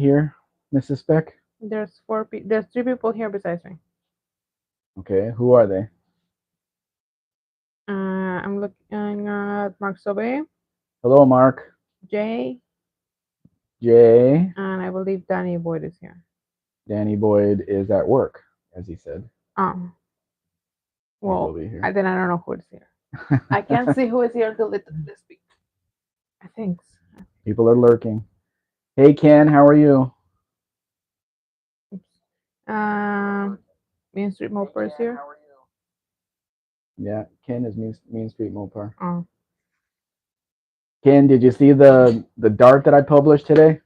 here, Mrs. Spec? There's there's three people here besides me. Okay, who are they? I'm looking at Mark Sobe, Hello, Mark. Jay, Jay. and I believe Danny Boyd is here. Danny Boyd is at work, as he said. Um, He will well, be here. then I don't know who is here. I can't see who is here until they speak. I think. People are lurking. Hey, Ken, how are you? Um, Main Street Moper is here. Yeah, Ken is Mean Street Mopar. Oh, Ken, did you see the dart that I published today?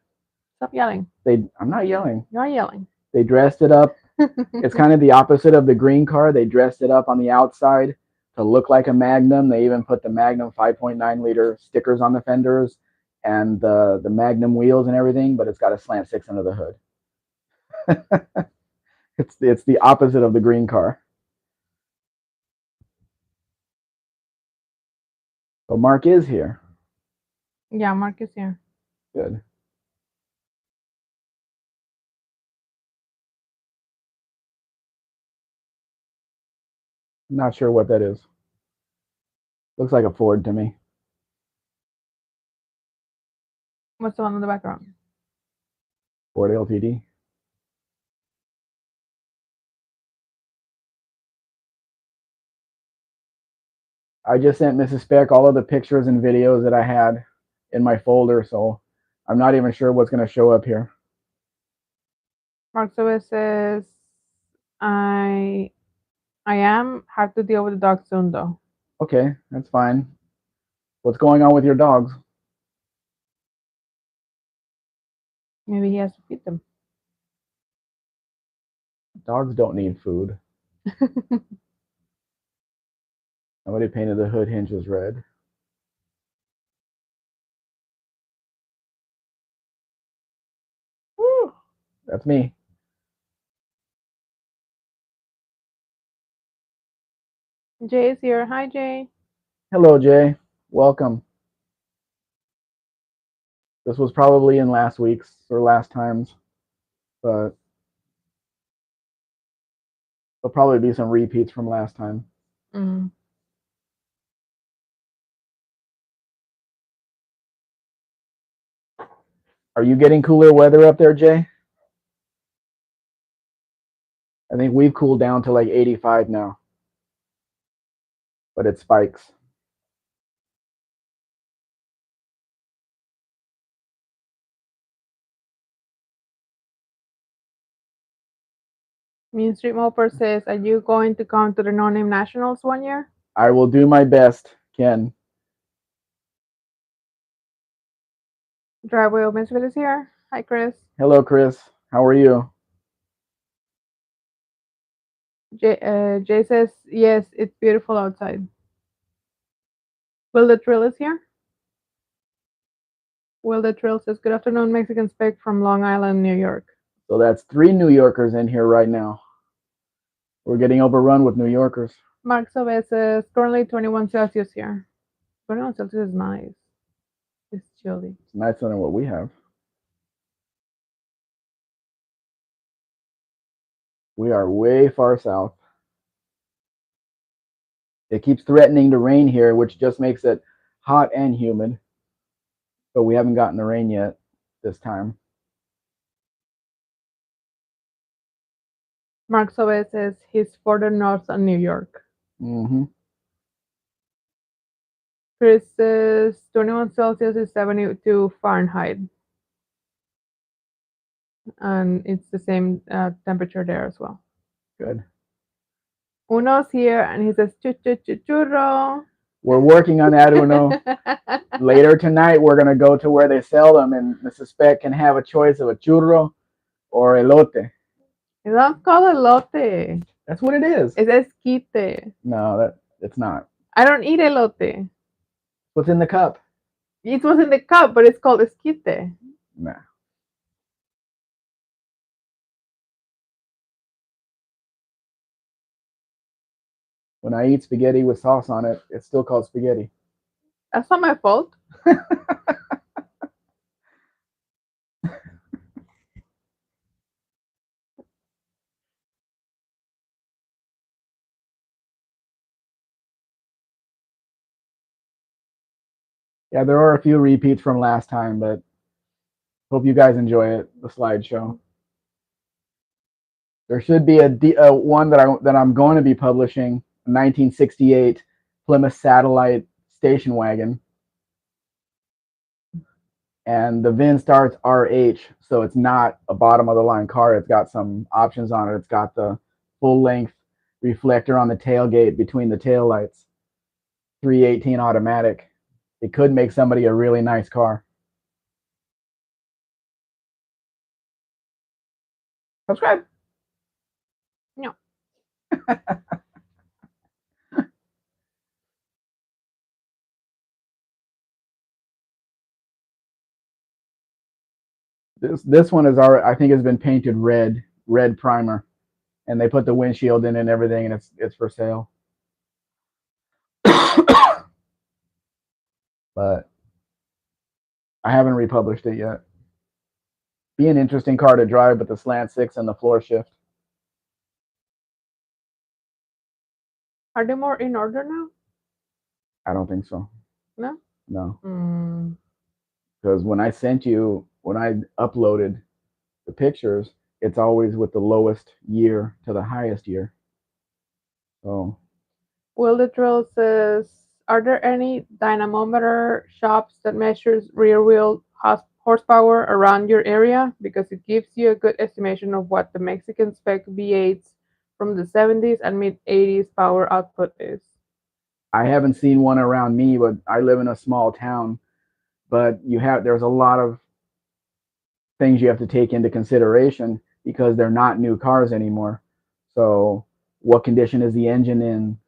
stop yelling. I'm not yelling. You're yelling. They dressed it up. It's kind of the opposite of the green car. They dressed it up on the outside to look like a Magnum. They even put the Magnum 5.9 liter stickers on the fenders and the Magnum wheels and everything, but it's got a slant six under the hood. It's the opposite of the green car. So Mark is here. Yeah, Mark is here. Good. I'm not sure what that is. Looks like a Ford to me. What's the one in the background? Ford LTD. I just sent Mrs. Speck all of the pictures and videos that I had in my folder, so I'm not even sure what's going to show up here. Mark Sobe says, I have to deal with the dog soon though. Okay, that's fine. What's going on with your dogs? Maybe he has to feed them. Dogs don't need food. Somebody painted the hood hinges red. Woo, that's me. Jay is here. Hi, Jay. Hello, Jay. Welcome. This was probably in last week's or last time's, but there'll probably be some repeats from last time. Mm. Are you getting cooler weather up there, Jay? I think we've cooled down to like 85 now, but it spikes. Main Street Moper says, are you going to come to the No Name Nationals one year? I will do my best, Ken. Driveway of Misfit is here. Hi, Chris. Hello, Chris. How are you? Jay says, yes, it's beautiful outside. Will the Trill is here. Will the Trill says, good afternoon, Mexican Spec from Long Island, New York. So that's 3 New Yorkers in here right now. We're getting overrun with New Yorkers. Mark Sobe says, currently 21 Celsius here. 21 Celsius is nice. It's chilly. It's nicer than what we have. We are way far south. It keeps threatening to rain here, which just makes it hot and humid. But we haven't gotten the rain yet this time. Mark Sobe says he's further north than New York. Mm-hmm. Chris says 21 Celsius is 72 Fahrenheit. And it's the same temperature there as well. Good. Uno's here and he says churro. We're working on that, Uno. Later tonight, we're going to go to where they sell them, and Mrs. Speck can have a choice of a churro or elote. It's not called elote. That's what it is. It's esquite. No, it's not. I don't eat elote. What's in the cup? It was in the cup, but it's called esquite. Nah. When I eat spaghetti with sauce on it, it's still called spaghetti. That's not my fault. Yeah, there are a few repeats from last time, but hope you guys enjoy it. The slideshow. There should be one that I'm going to be publishing, a 1968 Plymouth Satellite station wagon, and the VIN starts RH, so it's not a bottom of the line car. It's got some options on it. It's got the full length reflector on the tailgate between the tail lights, 318 automatic. It could make somebody a really nice car. Subscribe. No. This one is already, I think, has been painted red primer, and they put the windshield in and everything, and it's for sale. But I haven't republished it yet. Be an interesting car to drive, but the slant six and the floor shift. Are they more in order now? I don't think so. No. No, Mm. because when I uploaded the pictures, it's always with the lowest year to the highest year. So Will the drill says, are there any dynamometer shops that measures rear wheel horsepower around your area? Because it gives you a good estimation of what the Mexican spec V8s from the 70s and mid 80s power output is. I haven't seen one around me, but I live in a small town. But there's a lot of things you have to take into consideration because they're not new cars anymore. So what condition is the engine in?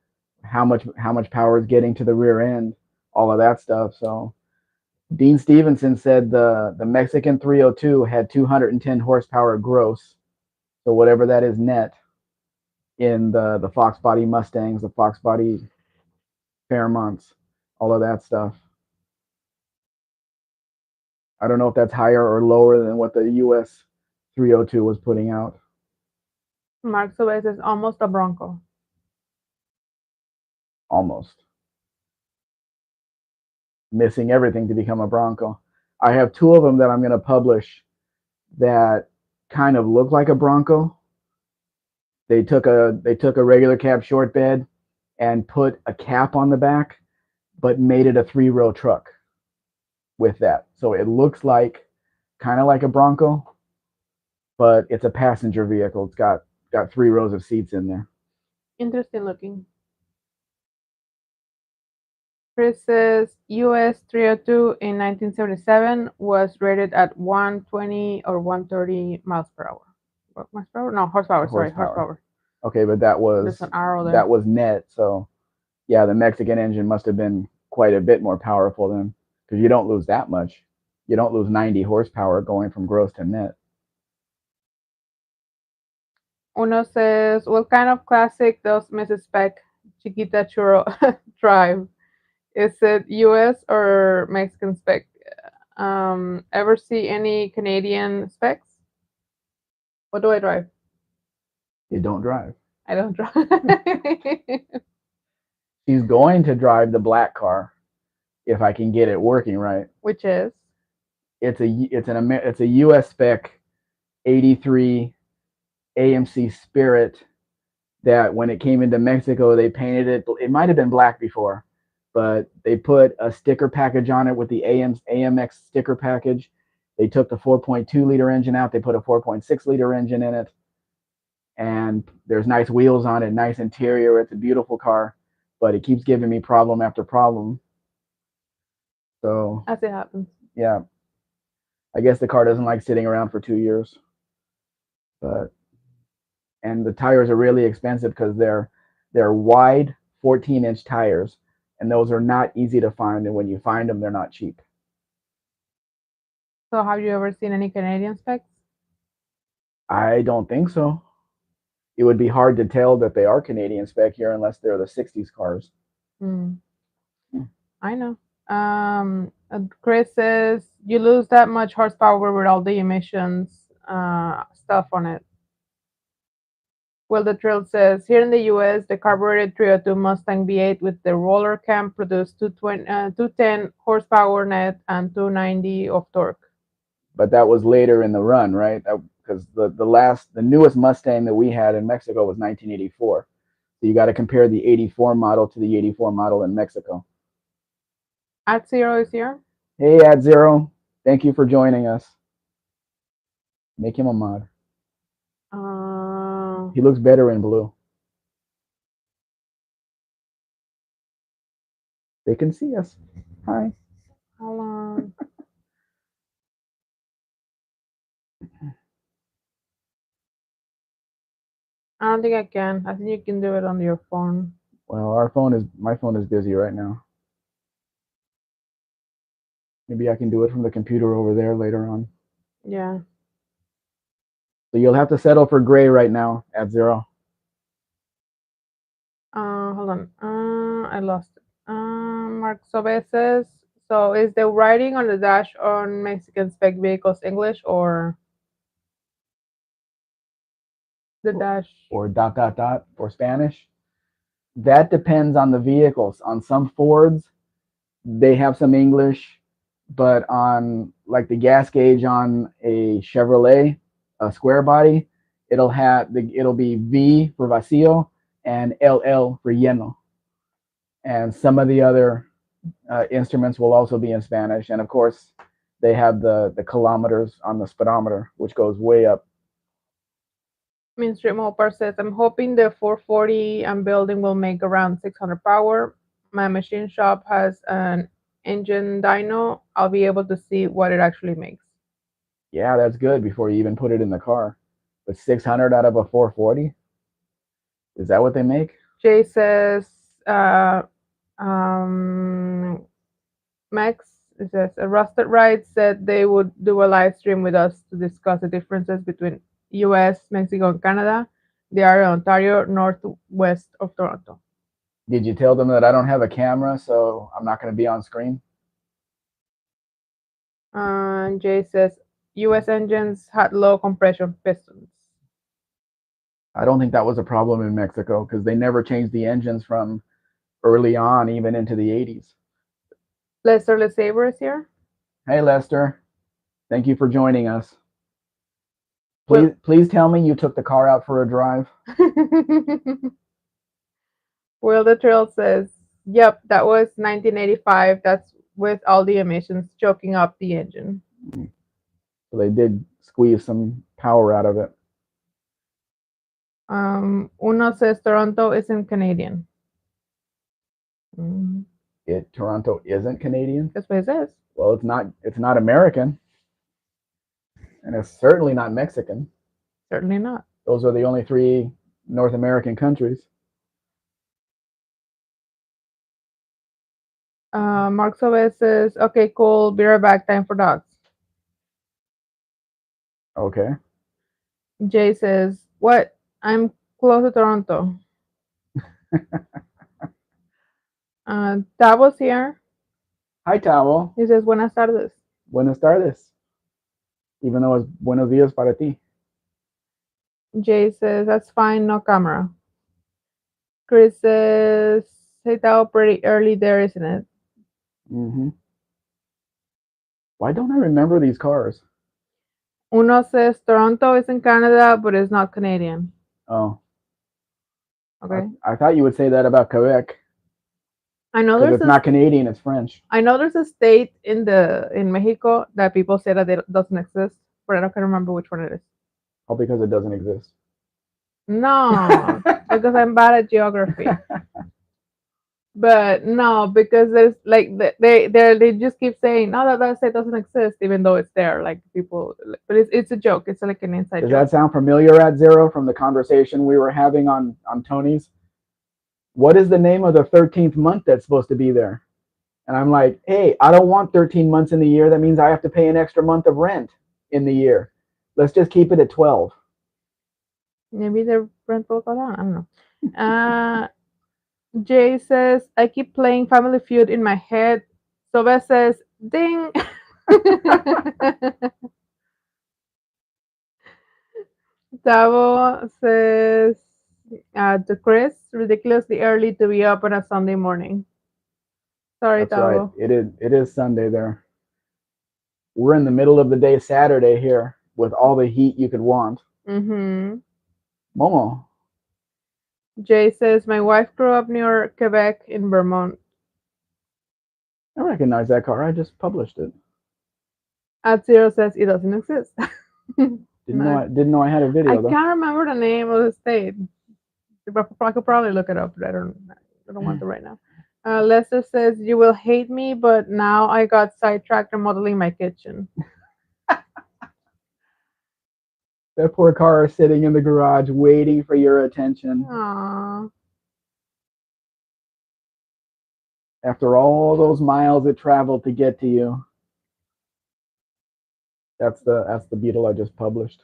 How much power is getting to the rear end? All of that stuff. So Dean Stevenson said the Mexican 302 had 210 horsepower gross. So whatever that is net in the Fox Body Mustangs, the Fox Body Fairmonts, all of that stuff. I don't know if that's higher or lower than what the US 302 was putting out. Mark Sobes is almost a Bronco. Almost missing everything to become a Bronco. I have two of them that I'm going to publish that kind of look like a Bronco. They took a regular cab short bed and put a cap on the back, but made it a 3-row truck with that. So it looks like kind of like a Bronco, but it's a passenger vehicle. It's got 3 rows of seats in there. Interesting looking. Chris says US 302 in 1977 was rated at 120 or 130 miles per hour. What, miles per hour? No, horsepower. Sorry, Horsepower. horsepower. Okay, but that There's was an arrow there. that was net. So yeah, the Mexican engine must have been quite a bit more powerful then, because you don't lose that much. You don't lose 90 horsepower going from gross to net. Uno says, what kind of classic does Mrs. Spec Chiquita Churro drive? Is it US or Mexican spec? Ever see any Canadian specs? What do I drive? You don't drive. I don't drive. She's going to drive the black car if I can get it working right. Which is? It's a US spec 83 AMC Spirit that when it came into Mexico, they painted it. It might have been black before, but they put a sticker package on it with the AMX sticker package. They took the 4.2 liter engine out. They put a 4.6 liter engine in it, and there's nice wheels on it, nice interior. It's a beautiful car, but it keeps giving me problem after problem. So As it happens. yeah, I guess the car doesn't like sitting around for 2 years, but and the tires are really expensive because they're wide 14-inch tires, and those are not easy to find. And when you find them, they're not cheap. So have you ever seen any Canadian specs? I don't think so. It would be hard to tell that they are Canadian spec here unless they're the '60s cars. Hmm. Hmm. I know. Chris says you lose that much horsepower with all the emissions stuff on it. Well, the trail says here in the US, the carbureted 302 Mustang V8 with the roller cam produced 210 horsepower net and 290 of torque. But that was later in the run, right? Because the newest Mustang that we had in Mexico was 1984. So you got to compare the 84 model to the 84 model in Mexico. At zero is here. Hey, at Zero, thank you for joining us. Make him a mod. Uh, He looks better in blue. They can see us. Hi. Hold on. I don't think I can. I think you can do it on your phone. Well, my phone is busy right now. Maybe I can do it from the computer over there later on. Yeah. So you'll have to settle for gray right now at Zero. Hold on. I lost it. Mark Sobe says, so is the writing on the dash on Mexican spec vehicles English or the dash? Or dot dot dot for Spanish. That depends on the vehicles. On some Fords, they have some English, but on like the gas gauge on a Chevrolet, a square body, it'll be V for vacío and LL for lleno. And some of the other instruments will also be in Spanish. And of course, they have the kilometers on the speedometer, which goes way up. Mainstream Mopar says, I'm hoping the 440 I'm building will make around 600 power. My machine shop has an engine dyno. I'll be able to see what it actually makes. Yeah, that's good before you even put it in the car. But 600 out of a 440, is that what they make? Jay says, uh, um, Max it says, a Rusted Ride said they would do a live stream with us to discuss the differences between US, Mexico, and Canada. They are in Ontario, northwest of Toronto. Did you tell them that I don't have a camera, so I'm not going to be on screen? Jay says US engines had low compression pistons. I don't think that was a problem in Mexico because they never changed the engines from early on, even into the 80s. Lester LeSabre is here. Hey, Lester. Thank you for joining us. Well, Please tell me you took the car out for a drive. Will the Trail says, yep, that was 1985. That's with all the emissions choking up the engine. So they did squeeze some power out of it. Uno says Toronto isn't Canadian. Mm, Toronto isn't Canadian. that's what it says. Well, it's not. It's not American, and it's certainly not Mexican. Certainly not. Those are the only three North American countries. Mark Sobe says, okay, cool. Be right back. Time for dogs. Okay. Jay says, what? I'm close to Toronto. Davos here. Hi, Tavo. He says, buenas tardes. Buenas tardes. Even though it's buenos días para ti. Jay says, that's fine. No camera. Chris says, hey, Tao, pretty early there, isn't it? Mm-hmm. Why don't I remember these cars? Uno says Toronto is in Canada, but it's not Canadian. Oh, Okay. I thought you would say that about Quebec I know because there's it's not Canadian, it's French. I know there's a state in Mexico that people say that it doesn't exist, but I don't can remember which one it is. All because it doesn't exist. No, because I'm bad at geography. But no, because there's like they just keep saying no that state doesn't exist even though it's there. Like people, but it's a joke. It's like an inside Does joke. that sound familiar at Zero from the conversation we were having on Tony's? What is the name of the 13th month that's supposed to be there? And I'm like, hey, I don't want 13 months in the year. That means I have to pay an extra month of rent in the year. Let's just keep it at 12. Maybe the rent will go down. I don't know. Jay says I keep playing Family Feud in my head. Sobe says ding. Tavo says To Chris, ridiculously early to be up on a Sunday morning. Sorry, That's right. Tavo. It is Sunday there. We're in the middle of the day Saturday here with all the heat you could want. Mm-hmm. Momo, Jay says, my wife grew up near Quebec in Vermont. I recognize that car. I just published it. At Zero says, it doesn't exist. Didn't know No. I had a I video though. can't remember the name of the state. I could probably look it up, but I don't want to right now. Lester says, you will hate me, but now I got sidetracked remodeling my kitchen. That poor car sitting in the garage waiting for your attention. Aww. After all those miles it traveled to get to you. That's the beetle I just published.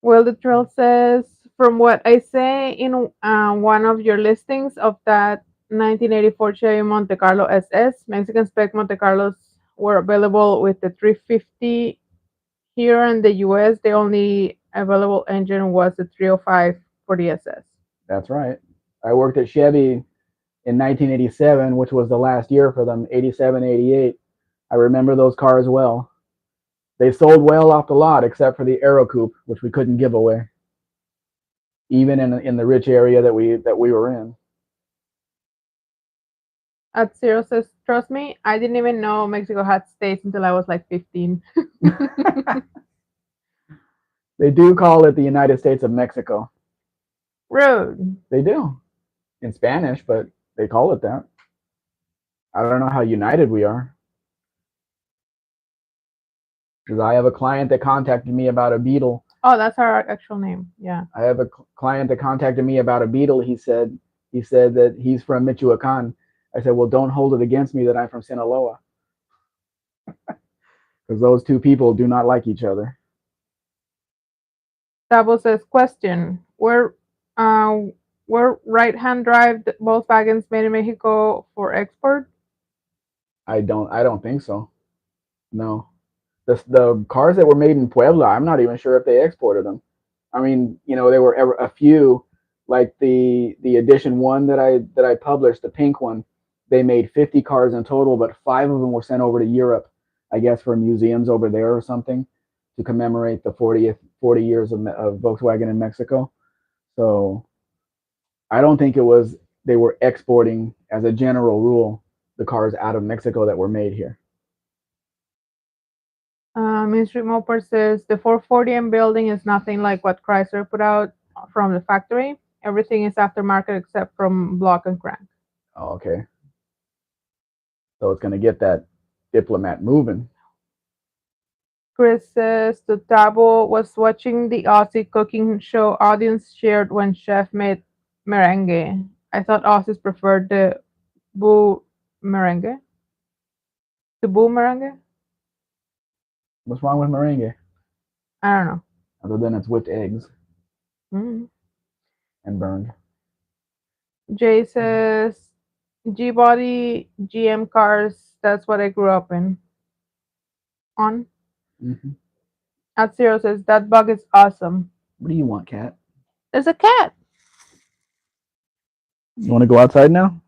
Well, the trail says, from what I say in one of your listings of that 1984 Chevy Monte Carlo SS, Mexican spec Monte Carlos were available with the 350. Here in the US, the only available engine was the 305 for the SS. That's right. I worked at Chevy in 1987, which was the last year for them, 87, 88. I remember those cars well. They sold well off the lot, except for the Aero Coupe, which we couldn't give away, even in the rich area that we were in. At Zero says, trust me, I didn't even know Mexico had states until I was like 15. They do call it the United States of Mexico. Rude. They do in Spanish, but they call it that. I don't know how united we are. Because I have a client that contacted me about a beetle. Oh, that's our actual name. Yeah. I have a client that contacted me about a beetle. He said that he's from Michoacan. I said, well, don't hold it against me that I'm from Sinaloa, because those two people do not like each other. Tabo says, question. Uh, were right-hand drive Volkswagens made in Mexico for export? I don't think so. No, the cars that were made in Puebla, I'm not even sure if they exported them. I mean, there were a few, like the edition one that I published, the pink one. They made 50 cars in total, but five of them were sent over to Europe, I guess, for museums over there or something, to commemorate the 40 years of Volkswagen in Mexico. So I don't think it was they were exporting as a general rule the cars out of Mexico that were made here. Mainstream Mopar says, the 440M building is nothing like what Chrysler put out from the factory. Everything is aftermarket except from block and crank. Oh, okay, so it's gonna get that diplomat moving. Chris says the Tabo was watching the Aussie cooking show audience shared when chef made merengue. I thought Aussies preferred the boo merengue. The boo merengue? What's wrong with merengue I don't know. other than it's whipped eggs Mm. and burned? Jay says G body GM cars. That's what I grew up in on. Hmm. At Zero says that bug is awesome. What do you want, cat? There's a cat. You want to go outside now?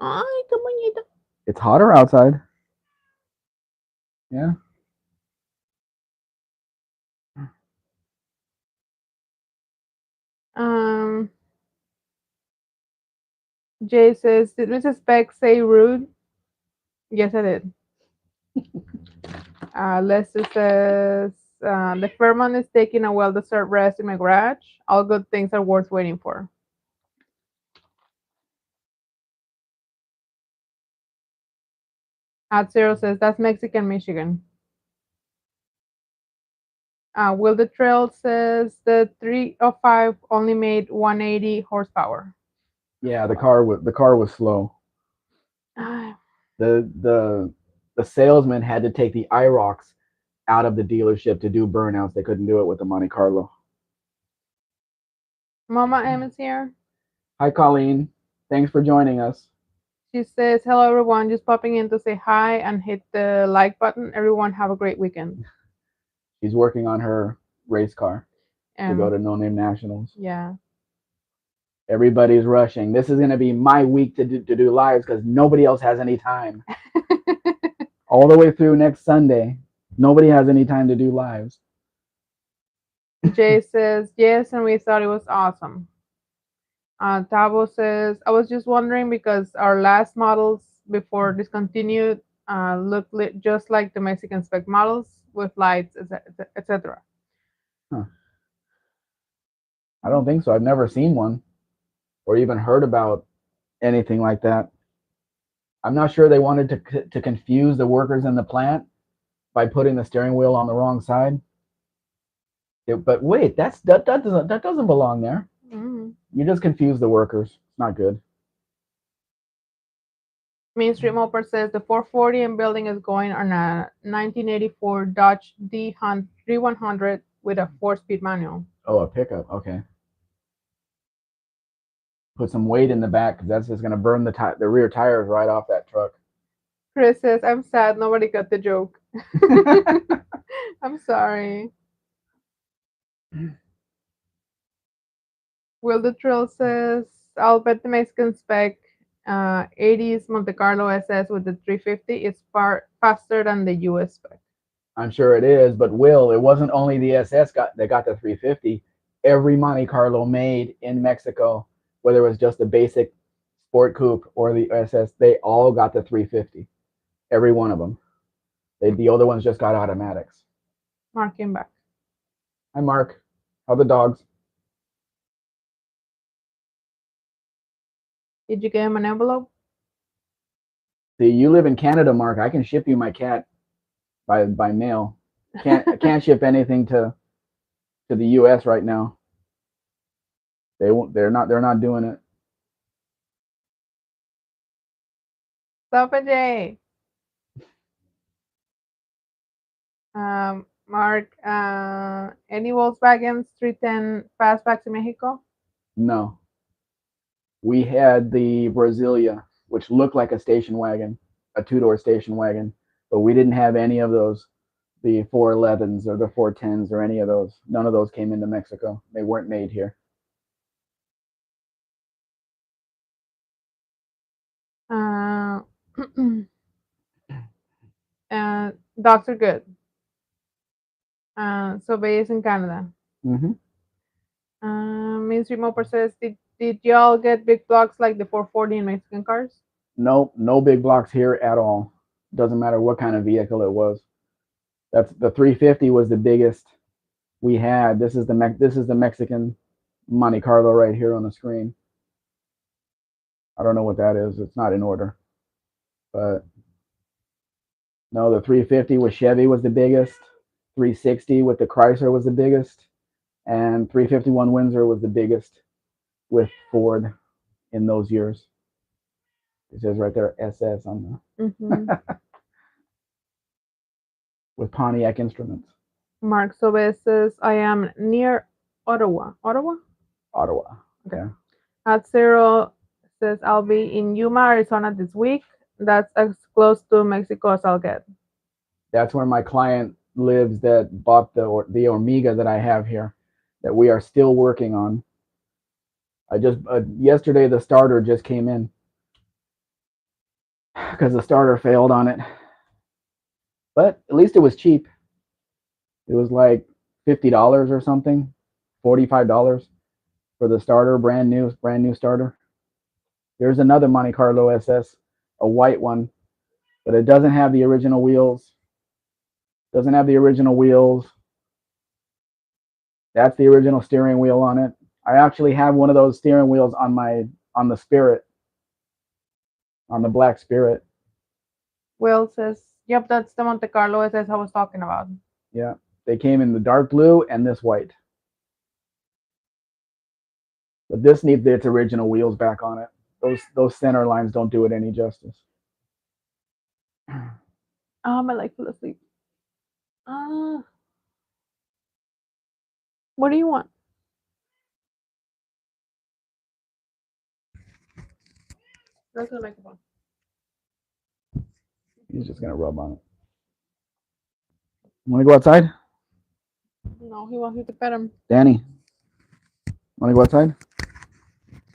Ay, qué bonito. It's hotter outside. Yeah. Um, Jay says, did Mrs. Spec say rude? Yes, I did. Lester says, the Fairmont is taking a well deserved rest in my garage. All good things are worth waiting for. At Zero says, that's Mexican Michigan. Will the Trail says, the 305 only made 180 horsepower. Yeah, the car was slow. Ah, The salesman had to take the IROX out of the dealership to do burnouts. They couldn't do it with the Monte Carlo. Mama M is here. Hi, Colleen. Thanks for joining us. She says, hello everyone, just popping in to say hi and hit the like button. Everyone have a great weekend. She's working on her race car. to go And to No Name Nationals. yeah. Everybody's rushing. This is going to be my week to do lives because nobody else has any time. All the way through next Sunday, nobody has any time to do lives. Jay says, yes, and we thought it was awesome. Tavo says, I was just wondering because our last models before discontinued just like the Mexican spec models with lights, etc. Huh. I don't think so. I've never seen one or even heard about anything like that. I'm not sure they wanted to confuse the workers in the plant by putting the steering wheel on the wrong side. But wait, that doesn't belong there. Mm. You just confuse the workers. It's not good. Main Street Moper says the 440 in building is going on a 1984 Dodge D100 with a 4-speed manual. Oh, a pickup. Okay. Put some weight in the back because that's just gonna burn the rear tires right off that truck. Chris says, I'm sad nobody got the joke. I'm sorry. Will the Trill says, I'll bet the Mexican spec 80s Monte Carlo SS with the 350 is far faster than the US spec. I'm sure it is, but Will, it wasn't only the SS that got the 350. Every Monte Carlo made in Mexico, whether it was just a basic sport coupe or the SS, they all got the 350. Every one of them. The other ones just got automatics. Mark came back. Hi, Mark. How the dogs? Did you get him an envelope? See, you live in Canada, Mark. I can ship you my cat by mail. Can't ship anything to the U.S. right now. They won't. They're not doing it. Stop it, Jay. Mark, any Volkswagen 310 fastbacks in Mexico? No, we had the Brasilia, which looked like a station wagon, a two-door station wagon, but we didn't have any of those, the 411s or the 410s or any of those. None of those came into Mexico. They weren't made here. Uh, dogs are good. So based in Canada. Mm-hmm. Mainstream Moper says, did y'all get big blocks like the 440 in Mexican cars? Nope, no big blocks here at all. Doesn't matter what kind of vehicle it was. That's the 350 was the biggest we had. This is the Mexican Monte Carlo right here on the screen. I don't know what that is. It's not in order, but no, the 350 with Chevy was the biggest. 360 with the Chrysler was the biggest, and 351 Windsor was the biggest with Ford in those years. It says right there SS on Mm-hmm. the with Pontiac Instruments, Mark Sobe says, I am near Ottawa. Ottawa? Ottawa. Okay. Yeah, At Zero says, I'll be in Yuma, Arizona this week. That's as close to Mexico as I'll get. that's where my client lives that bought the Omega that I have here, that we are still working on. I just yesterday the starter just came in because the starter failed on it, but at least it was cheap. It was like $50 or something, $45 for the starter, brand new starter. There's another Monte Carlo SS, a white one, but it doesn't have the original wheels. Doesn't have the original wheels. That's the original steering wheel on it. I actually have one of those steering wheels on the Spirit, on the black Spirit. Will says, yep, that's the Monte Carlo SS I was talking about. Yeah, they came in the dark blue and this white, but this needs its original wheels back on it. Those center lines don't do it any justice. My leg fell asleep. Uh, what do you want? Go to the microphone. He's just gonna rub on it. Want to go outside? No, he wants you to pet him. Danny, want to go outside?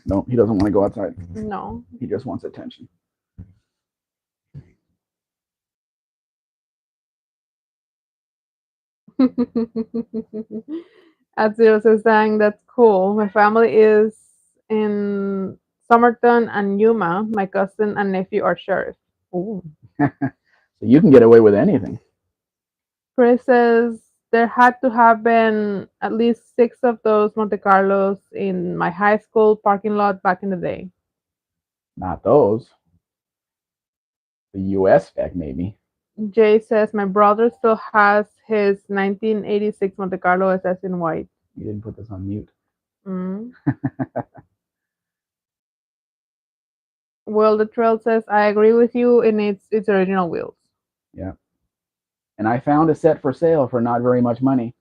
No, he doesn't want to go outside. No. He just wants attention. Atzil says, dang, that's cool. My family is in Somerton and Yuma. My cousin and nephew are sheriff. Ooh. So you can get away with anything. Chris says, there had to have been at least six of those Monte Carlos in my high school parking lot back in the day. Not those. The U.S. spec, maybe. Jay says, my brother still has his 1986 Monte Carlo SS in white. You didn't put this on mute. Mm. Will the Trail says, I agree with you in its original wheels. Yeah. And I found a set for sale for not very much money.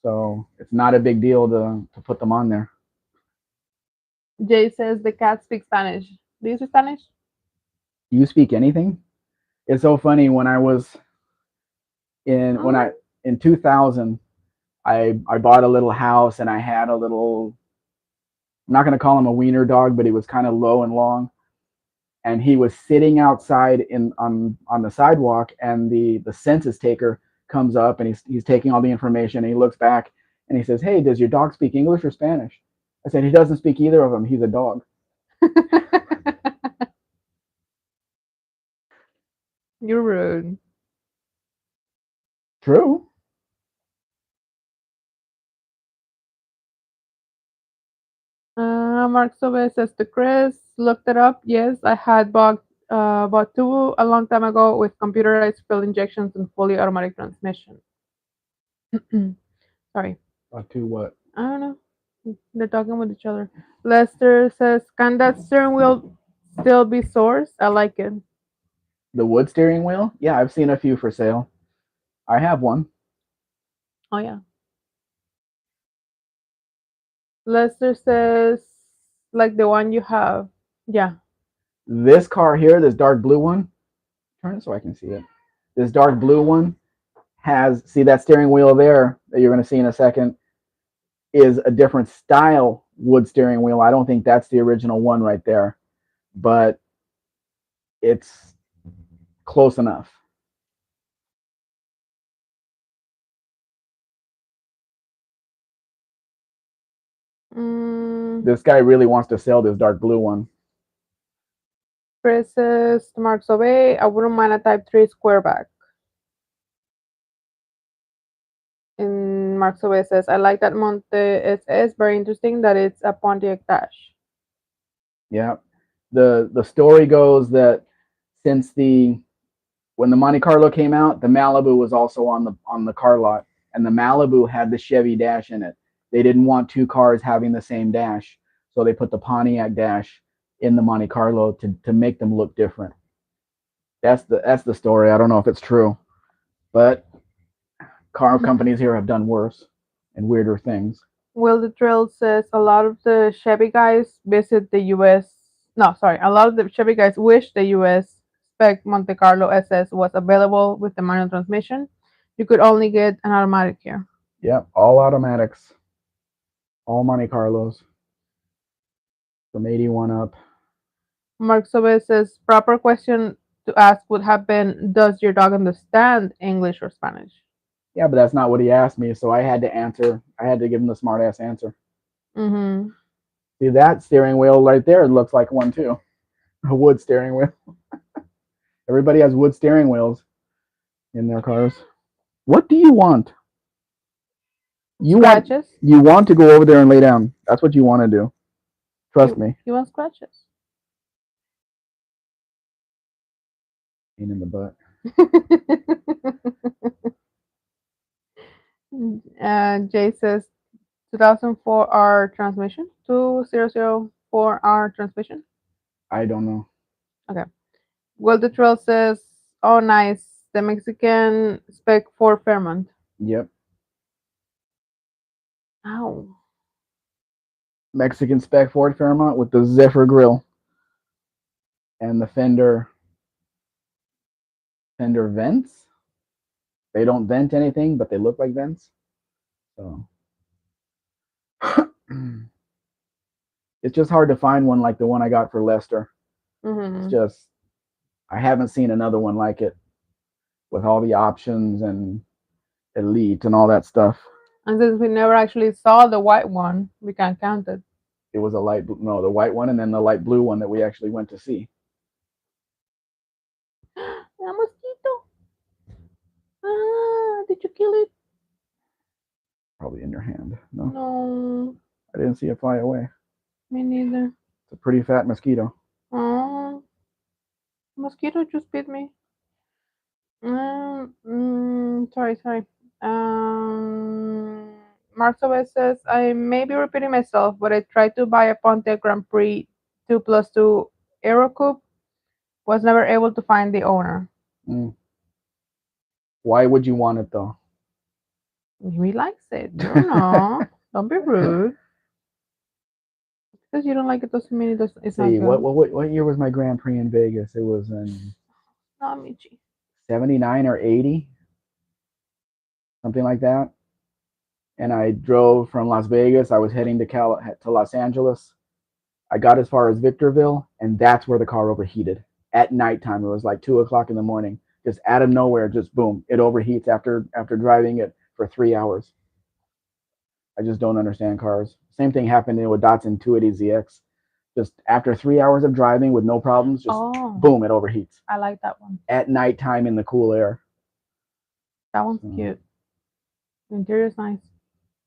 So it's not a big deal to put them on there. Jay says, the cat speaks Spanish. Do you speak Spanish? Do you speak anything? It's so funny when I was when I Oh. in 2000 I bought a little house and I had a little, I'm not going to call him a wiener dog, but he was kind of low and long, and he was sitting outside in on the sidewalk, and the census taker comes up and he's taking all the information, and he looks back and he says, "Hey, does your dog speak English or Spanish?" I said, "He doesn't speak either of them. He's a dog." You're rude. True. Mark Sobe says to Chris, looked it up. Yes, I had bought two a long time ago with computerized fuel injections and fully automatic transmission. Sorry. To what? I don't know. They're talking with each other. Lester says, can that steering wheel still be sourced? I like it. The wood steering wheel? Yeah, I've seen a few for sale. I have one. Oh, yeah. Lester says, like the one you have. Yeah. This car here, this dark blue one, turn it so I can see it. This dark blue one has, see that steering wheel there that you're going to see in a second, is a different style wood steering wheel. I don't think that's the original one right there, but it's close enough. Mm, This guy really wants to sell this dark blue one. Chris says, Mark Sobe, I wouldn't mind a Type 3 square back. And Mark Sobe says, I like that Monte SS. Very interesting that it's a Pontiac Dash. Yeah. The story goes that since the when the Monte Carlo came out, the Malibu was also on the car lot, and the Malibu had the Chevy dash in it. They didn't want two cars having the same dash, so they put the Pontiac dash in the Monte Carlo to make them look different. That's the story. I don't know if it's true, but car companies here have done worse and weirder things. Will the Trail says, a lot of the Chevy guys visit the US. No, sorry. A lot of the Chevy guys wish the US spec Monte Carlo SS was available with the manual transmission. You could only get an automatic here. Yep, all automatics, all Monte Carlos from 81 up. Mark Sobe says, proper question to ask would have been, does your dog understand English or Spanish? Yeah, but that's not what he asked me, so I had to answer. I had to give him the smart ass answer. Mm-hmm. See that steering wheel right there? It looks like one too. A wood steering wheel. Everybody has wood steering wheels in their cars. What do you want? You want Scratches? you want to go over there and lay down. That's what you want to do. Trust me. You want scratches? Pain in the butt. Jay says 2004R transmission. 2004R transmission. I don't know. Okay. Well, the trail says, oh, nice. The Mexican spec for Fairmont. Yep. Ow. Mexican spec Ford Fairmont with the Zephyr grill and the fender vents. They don't vent anything, but they look like vents. So it's just hard to find one like the one I got for Lester. It's Mm-hmm. just I haven't seen another one like it with all the options and elite and all that stuff. And since we never actually saw the white one, we can't count it. It was a no, the white one and then the light blue one that we actually went to see. A mosquito. Ah, did you kill it? Probably in your hand. No, No, I didn't see it fly away. me neither. It's a pretty fat mosquito. Oh, mosquito just bit me. Sorry. Um, Mark Sobe says, I may be repeating myself, but I tried to buy a Pontiac Grand Prix 2 plus 2 Aero Coupe, was never able to find the owner. Mm. Why would you want it though? He likes it. You don't know. Don't be rude. Because you don't like it doesn't mean it's not See, what, good. what what year was my Grand Prix in Vegas? It was in Not Michi. 79 or 80, something like that. And I drove from Las Vegas. I was heading to Los Angeles. I got as far as Victorville, and that's where the car overheated at nighttime. It was like 2 o'clock in the morning. Just out of nowhere, just boom, it overheats after driving it for 3 hours. I just don't understand cars. Same thing happened with Datsun 280ZX. Just after 3 hours of driving with no problems, just Oh, boom, it overheats I like that one. at nighttime in the cool air. That one's So cute. The interior's nice.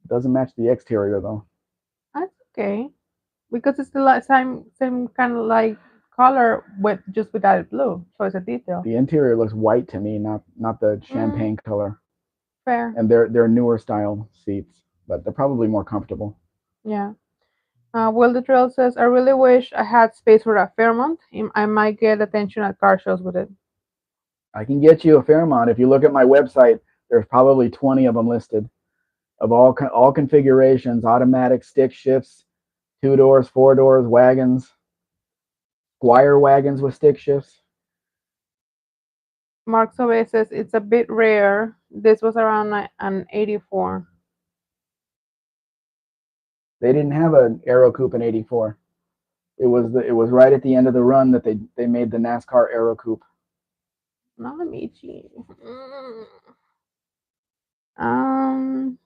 it doesn't match the exterior though. That's okay. Because it's the same kind of like color with just with added blue. So it's a detail. The interior looks white to me, not the Mm, champagne color. fair. And they're newer style seats, but they're probably more comfortable. Yeah. Will the Trail says, I really wish I had space for a Fairmont. I might get attention at car shows with it. I can get you a Fairmont. If you look at my website, there's probably 20 of them listed of all configurations, automatic stick shifts, 2 doors, 4 doors, wagons, Squire wagons with stick shifts. Mark Sobe says, it's a bit rare. This was around an 84. They didn't have an Aero Coupe in '84. It was right at the end of the run that they made the NASCAR Aero Coupe. Not Michi. Um,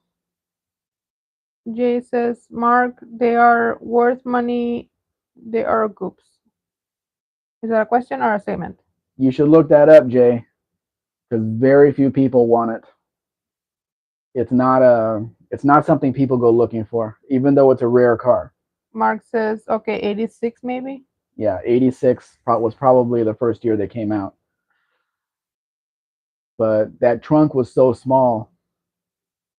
Jay says, Mark, they are worth money. They are goops. Is that a question or a statement? You should look that up, Jay, because very few people want it. It's not something people go looking for, even though it's a rare car. Mark says, okay, 86 maybe. Yeah, '86 was probably the first year they came out, but that trunk was so small.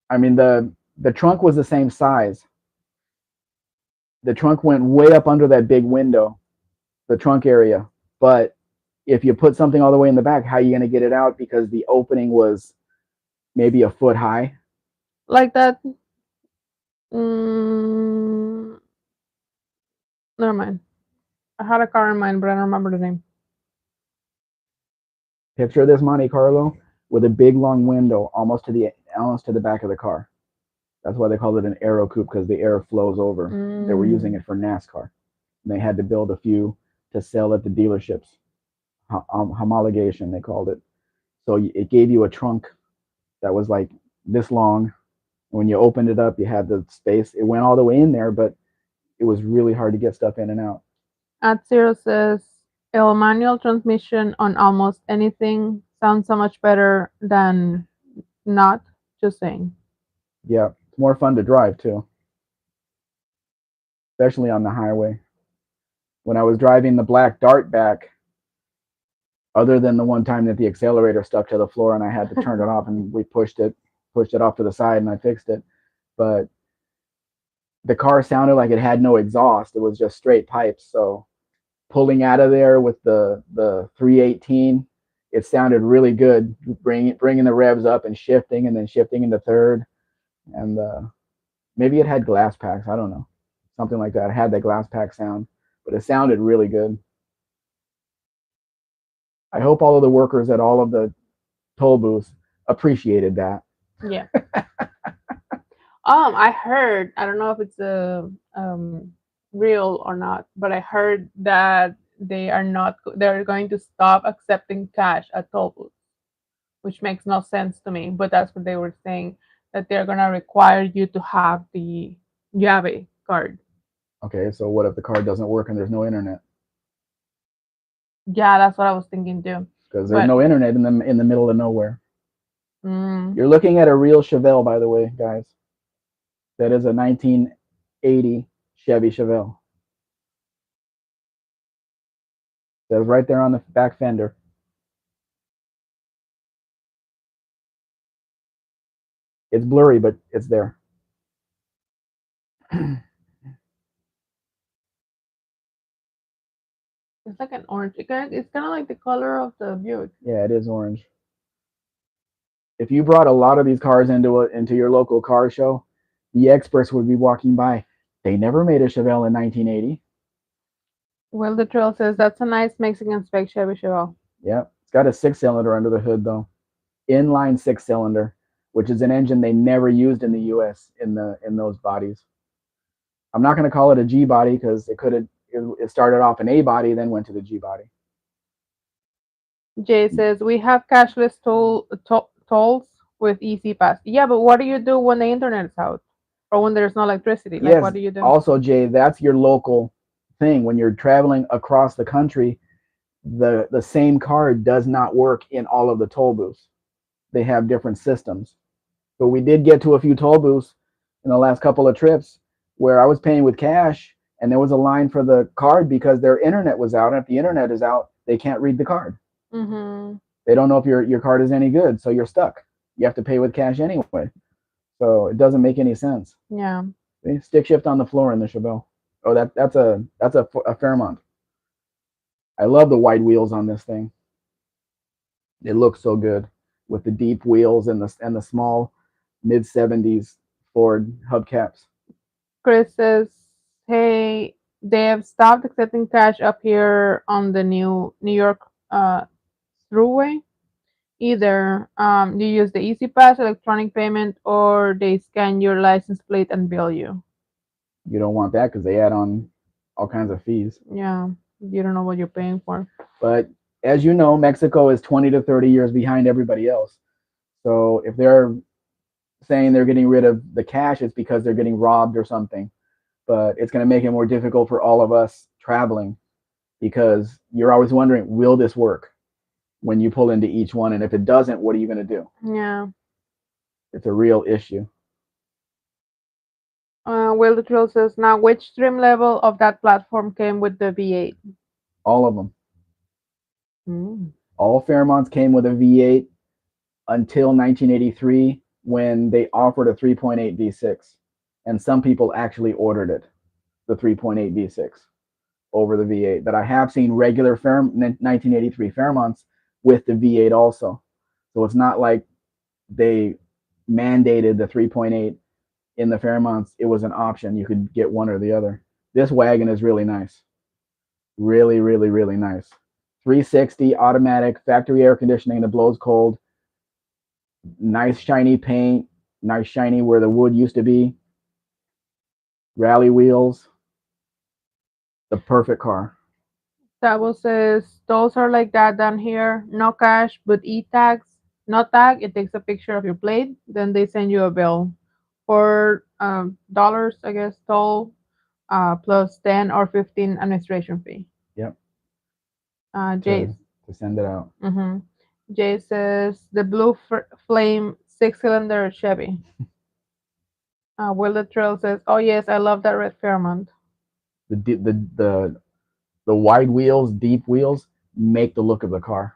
I mean the trunk was the same size. The trunk went way up under that big window, the trunk area. But if you put something all the way in the back, how are you going to get it out? Because the opening was maybe a foot high. Like that. Mm, never mind. I had a car in mind, but I don't remember the name. Picture this Monte Carlo with a big long window almost to the back of the car. That's why they called it an aero coupe because the air flows over. They were using Mm, it for NASCAR. And they had to build a few to sell at the dealerships. Homologation, they called it. So it gave you a trunk that was like this long. When you opened it up, you had the space. It went all the way in there, but it was really hard to get stuff in and out. at zero says, a manual transmission on almost anything sounds so much better than not. Just saying. Yeah, it's more fun to drive too, especially on the highway. When I was driving the black dart back, other than the one time that the accelerator stuck to the floor and I had to turn it off and we pushed it off to the side and I fixed it. But the car sounded like it had no exhaust. It was just straight pipes. So pulling out of there with the 318, it sounded really good. Bringing the revs up and then shifting into third, and maybe it had glass packs. I don't know, something like that. It had that glass pack sound, but it sounded really good. I hope all of the workers at all of the toll booths appreciated that. Yeah. I heard. I don't know if it's real or not, but I heard that they are not. They're going to stop accepting cash at toll booths, which makes no sense to me. But that's what they were saying, that they're gonna require you to have the Llave card. Okay, so what if the card doesn't work and there's no internet? Yeah, that's what I was thinking too. Because there's But no internet in the middle of nowhere. mm, You're looking at a real Chevelle, by the way, guys. That is a 1980 Chevy Chevelle. That's right there on the back fender. It's blurry, but it's there. Yeah, it's like an orange. It's kind of like the color of the Buick. it is orange. If you brought a lot of these cars into your local car show, the experts would be walking by. They never made a Chevelle in 1980. Well, the trail says that's a nice Mexican spec Chevy Chevelle. Yeah, it's got a six-cylinder under the hood though, inline six-cylinder, which is an engine they never used in the U.S. in those bodies. I'm not going to call it a G body because it started off an A body, then went to the G body. Jay says we have cashless tolls with Easy Pass. Yeah, but what do you do when the internet is out or when there's no electricity? Like, what Yes, do you do? also Jay, that's your local thing. When you're traveling across the country, the same card does not work in all of the toll booths. They have different systems. But we did get to a few toll booths in the last couple of trips where I was paying with cash and there was a line for the card because their internet was out. And if the internet is out, they can't read the card. Mm-hmm. They don't know if your card is any good, so you're stuck. You have to pay with cash anyway. So it doesn't make any sense. Yeah. See? Stick shift on the floor in the Chevelle. Oh, that's a Fairmont. I love the wide wheels on this thing. It looks so good with the deep wheels and the small mid 70s Ford hubcaps. Chris says, hey, they have stopped accepting cash up here on the New York thruway. Either you use the Easy Pass electronic payment or they scan your license plate and bill you. You don't want that because they add on all kinds of fees. Yeah, you don't know what you're paying for. But as you know, Mexico is 20 to 30 years behind everybody else. So if they're saying they're getting rid of the cash, it's because they're getting robbed or something. But it's going to make it more difficult for all of us traveling because you're always wondering, will this work when you pull into each one? And if it doesn't, what are you going to do? Yeah. It's a real issue. Will the Thrill says, now which trim level of that platform came with the V8? All of them. Mm. All Fairmonts came with a V8 until 1983 when they offered a 3.8 V6. And some people actually ordered it, the 3.8 V6, over the V8. But I have seen regular 1983 Fairmonts with the V8 also. So it's not like they mandated the 3.8 in the Fairmonts. It was an option. You could get one or the other. This wagon is really nice. Really, really, really nice. 360 automatic, factory air conditioning that blows cold. Nice shiny paint. Nice shiny where the wood used to be. Rally wheels. The perfect car. Tabo says, those are like that down here. No cash, but e-tags. No tag, it takes a picture of your plate. Then they send you a bill for dollars, I guess, toll, plus 10 or 15 administration fee. Yep. Jay, To send it out. mm-hmm. Jay says, the blue flame six-cylinder Chevy. Will the Trail says, oh yes, I love that red Fairmont. The wide wheels, deep wheels make the look of the car.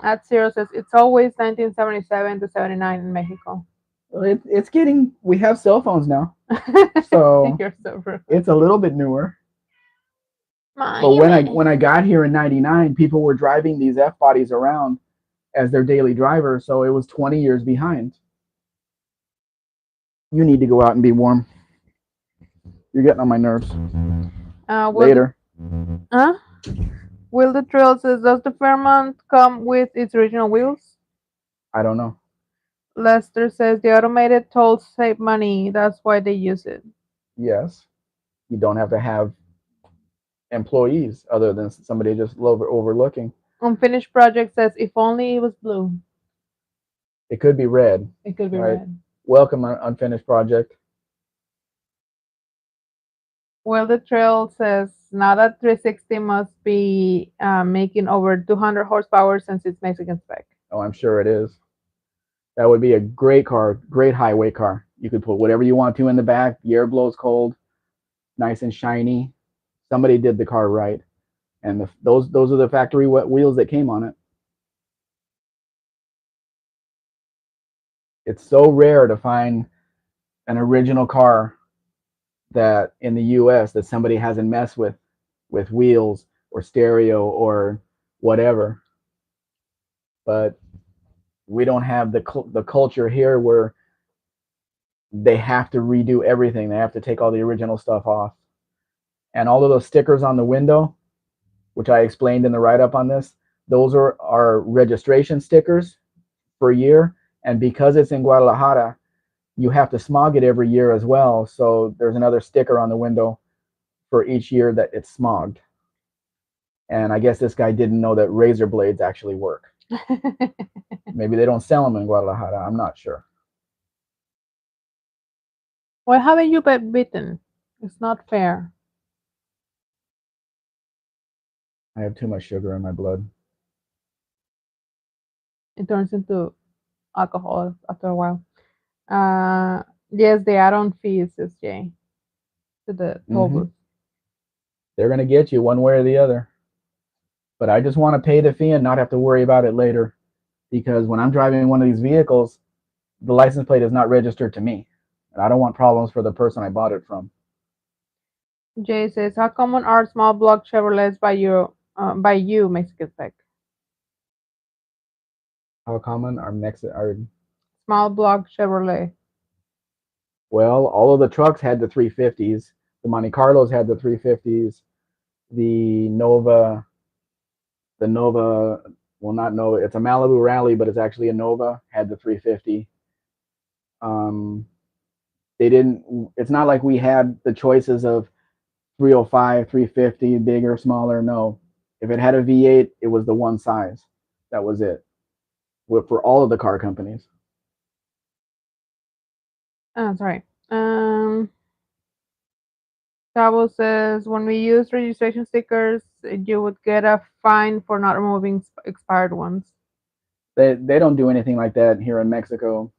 At Zero says, it's always 1977 to 79 in Mexico. It's getting. We have cell phones now, so You're so rude. it's a little bit newer. But My when I got here in '99, people were driving these F bodies around as their daily driver, so it was 20 years behind. You need to go out and be warm. You're getting on my nerves. Later. Huh? Will the Trail says, does the Fairmont come with its original wheels? I don't know. Lester says the automated tolls save money. That's why they use it. Yes, you don't have to have employees other than somebody just overlooking. Unfinished project says if only it was blue. It could be red, It could be right? red. Welcome, unfinished project. Well, the trail says now that 360 must be making over 200 horsepower since it's Mexican spec. Oh, I'm sure it is. That would be a great car, great highway car. You could put whatever you want to in the back. The air blows cold, nice and shiny. Somebody did the car right, and those are the factory wheels that came on it. It's so rare to find an original car that in the U.S. that somebody hasn't messed with wheels or stereo or whatever. But we don't have the culture here where they have to redo everything. They have to take all the original stuff off. And all of those stickers on the window, which I explained in the write up on this, those are our registration stickers for a year. And because it's in Guadalajara, you have to smog it every year as well. So there's another sticker on the window for each year that it's smogged. And I guess this guy didn't know that razor blades actually work. Maybe they don't sell them in Guadalajara. I'm not sure. Why haven't you been bitten? It's not fair. I have too much sugar in my blood. It turns into alcohol after a while. Yes, the add-on fees, says Jay, to the toll Mm-hmm. booth. They're going to get you one way or the other. But I just want to pay the fee and not have to worry about it later. Because when I'm driving one of these vehicles, the license plate is not registered to me. And I don't want problems for the person I bought it from. Jay says, how common are small block Chevrolets by you, Mexican spec? How common are Are Small block Chevrolet. well, all of the trucks had the 350s. The Monte Carlos had the 350s. The Nova, the Nova, well, not Nova. It's a Malibu Rally, but it's actually a Nova. Had the 350. Um, they didn't. It's not like we had the choices of 305, 350, bigger, smaller. No, if it had a V8, it was the one size. That was it. For all of the car companies. Oh, sorry. Cabo says, when we use registration stickers, you would get a fine for not removing expired ones. They don't do anything like that here in Mexico,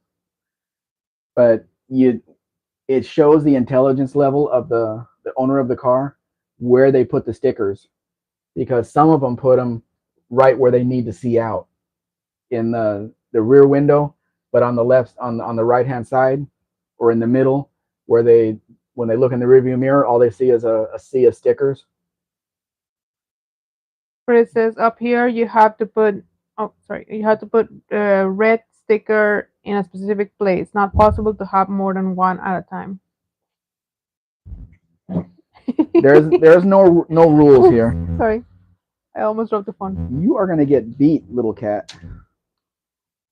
but it shows the intelligence level of the owner of the car where they put the stickers, because some of them put them right where they need to see out in the rear window, but on the left on the right hand side or in the middle where they when they look in the rearview mirror, all they see is a sea of stickers. Chris says, up here you have to put, oh, sorry, you have to put a red sticker in a specific place. Not possible to have more than one at a time. There's no rules here. Sorry, I almost dropped the phone. You are gonna get beat, little cat.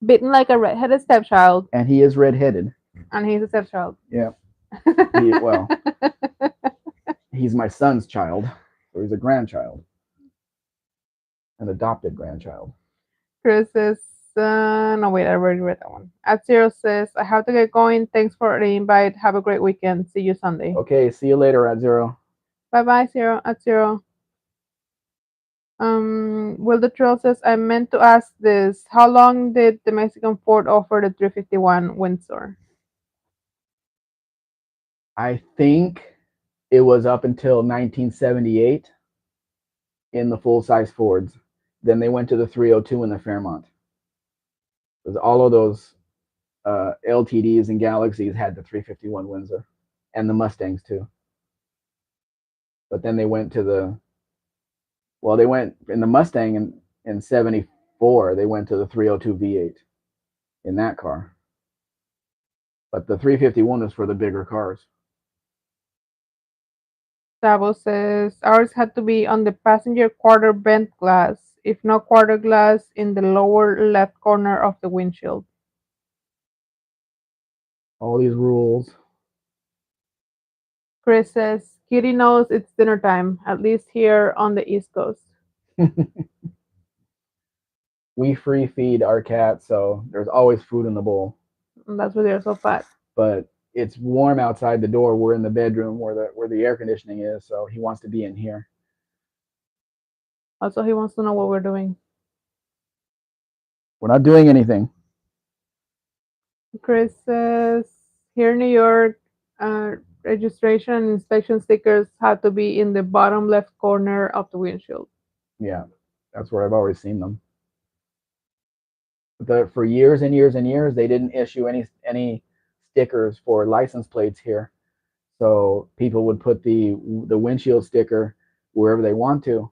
Bitten like a redheaded stepchild, And he is redheaded. and he's a stepchild. Yeah. Well, he's my son's child, so he's a grandchild, an adopted grandchild. Chris says, no, wait, I already read that one. At Zero says, I have to get going. Thanks for the invite. Have a great weekend. See you Sunday. Okay, see you later at Zero. Bye bye, Zero. At Zero. Will the Trail says, I meant to ask this. How long did the Mexican Ford offer the 351 Windsor? I think it was up until 1978 in the full size Fords. Then they went to the 302 in the Fairmont. Because all of those LTDs and Galaxies had the 351 Windsor and the Mustangs too. But then they went to they went in the Mustang in 74, they went to the 302 V8 in that car. But the 351 was for the bigger cars. Sabo says, ours had to be on the passenger quarter bent glass, if no quarter glass in the lower left corner of the windshield. All these rules. Chris says, Kitty knows it's dinner time, at least here on the East Coast. We free feed our cat, so there's always food in the bowl. And that's why they're so fat. But it's warm outside the door. We're in the bedroom where the air conditioning is, so he wants to be in here. Also, he wants to know what we're doing. We're not doing anything. Chris says, here in New York, uh, registration and inspection stickers have to be in the bottom left corner of the windshield. Yeah, that's where I've always seen them. For years and years and years, they didn't issue any stickers for license plates here. So people would put the windshield sticker wherever they want to,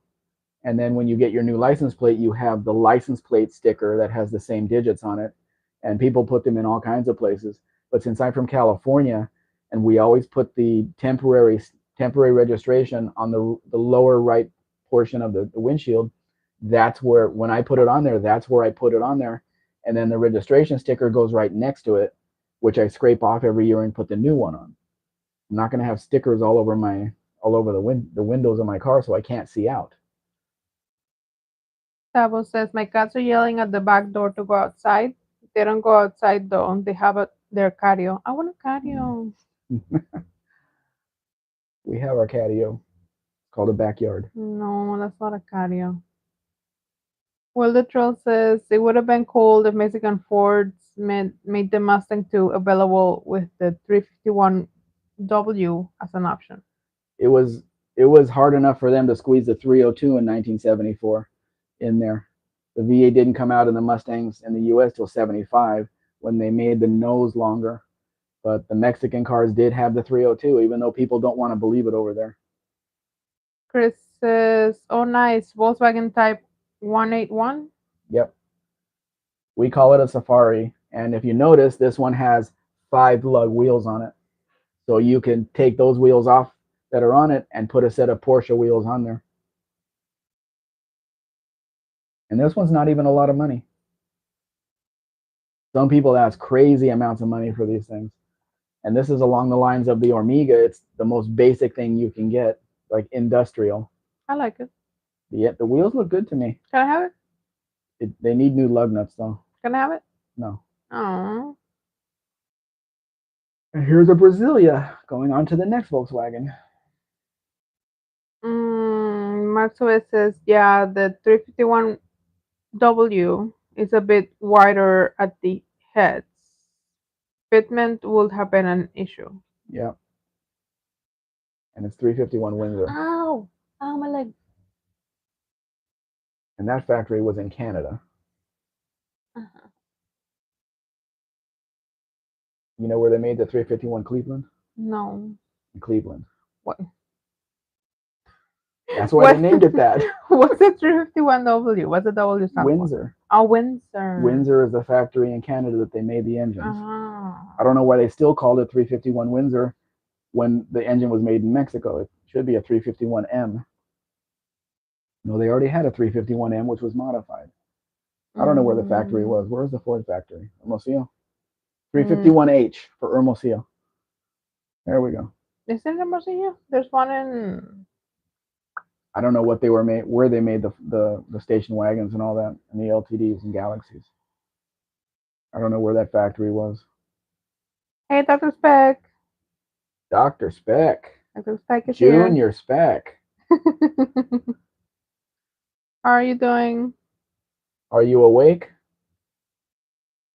and then when you get your new license plate, you have the license plate sticker that has the same digits on it, and people put them in all kinds of places. But since I'm from California, and we always put the temporary registration on the lower right portion of the windshield, that's where when I put it on there, that's where I put it on there, and then the registration sticker goes right next to it, which I scrape off every year and put the new one on. I'm not going to have stickers all over the windows of my car so I can't see out. Tabo says, my cats are yelling at the back door to go outside. They don't go outside though. They have their catio. I want a catio. We have our catio. It's called a backyard. No, that's not a catio. Well, the troll says it would have been cool if Mexican Fords made the Mustang 2 available with the 351W as an option. It was it was hard enough for them to squeeze the 302 in 1974 in there. The V8 didn't come out in the Mustangs in the U.S. till 75 when they made the nose longer. But the Mexican cars did have the 302, even though people don't want to believe it over there. Chris says, oh, nice. Volkswagen Type 181. Yep. We call it a Safari. And if you notice, this one has 5 lug wheels on it. So you can take those wheels off that are on it and put a set of Porsche wheels on there. And this one's not even a lot of money. Some people ask crazy amounts of money for these things. And this is along the lines of the Omega. It's the most basic thing you can get, like industrial. I like it. The wheels look good to me. Can I have it? They need new lug nuts, though. Can I have it? No. Oh. And here's a Brasilia going on to the next Volkswagen. Mark Suez says, yeah, the 351W is a bit wider at the heads. Fitment would have been an issue. Yeah. And it's 351 Windsor. Ow! Ow, my leg. And that factory was in Canada. Uh-huh. You know where they made the 351 Cleveland? No. In Cleveland. What? That's why they named it that. What's the 351W? What's the W stand for? Windsor. Oh, Windsor. Windsor is the factory in Canada that they made the engines. Ah. I don't know why they still called it 351 Windsor when the engine was made in Mexico. It should be a 351M. No, they already had a 351M, which was modified. I don't know where the factory was. Where's the Ford factory? Hermosillo. 351H for Hermosillo. There we go. Is it Hermosillo? There's one in. I don't know what they were made, where they made the station wagons and all that, and the LTDs and Galaxies. I don't know where that factory was. Hey, Dr. Spec. Dr. Spec. Dr. Spec is Junior Spec. here. How are you doing? Are you awake?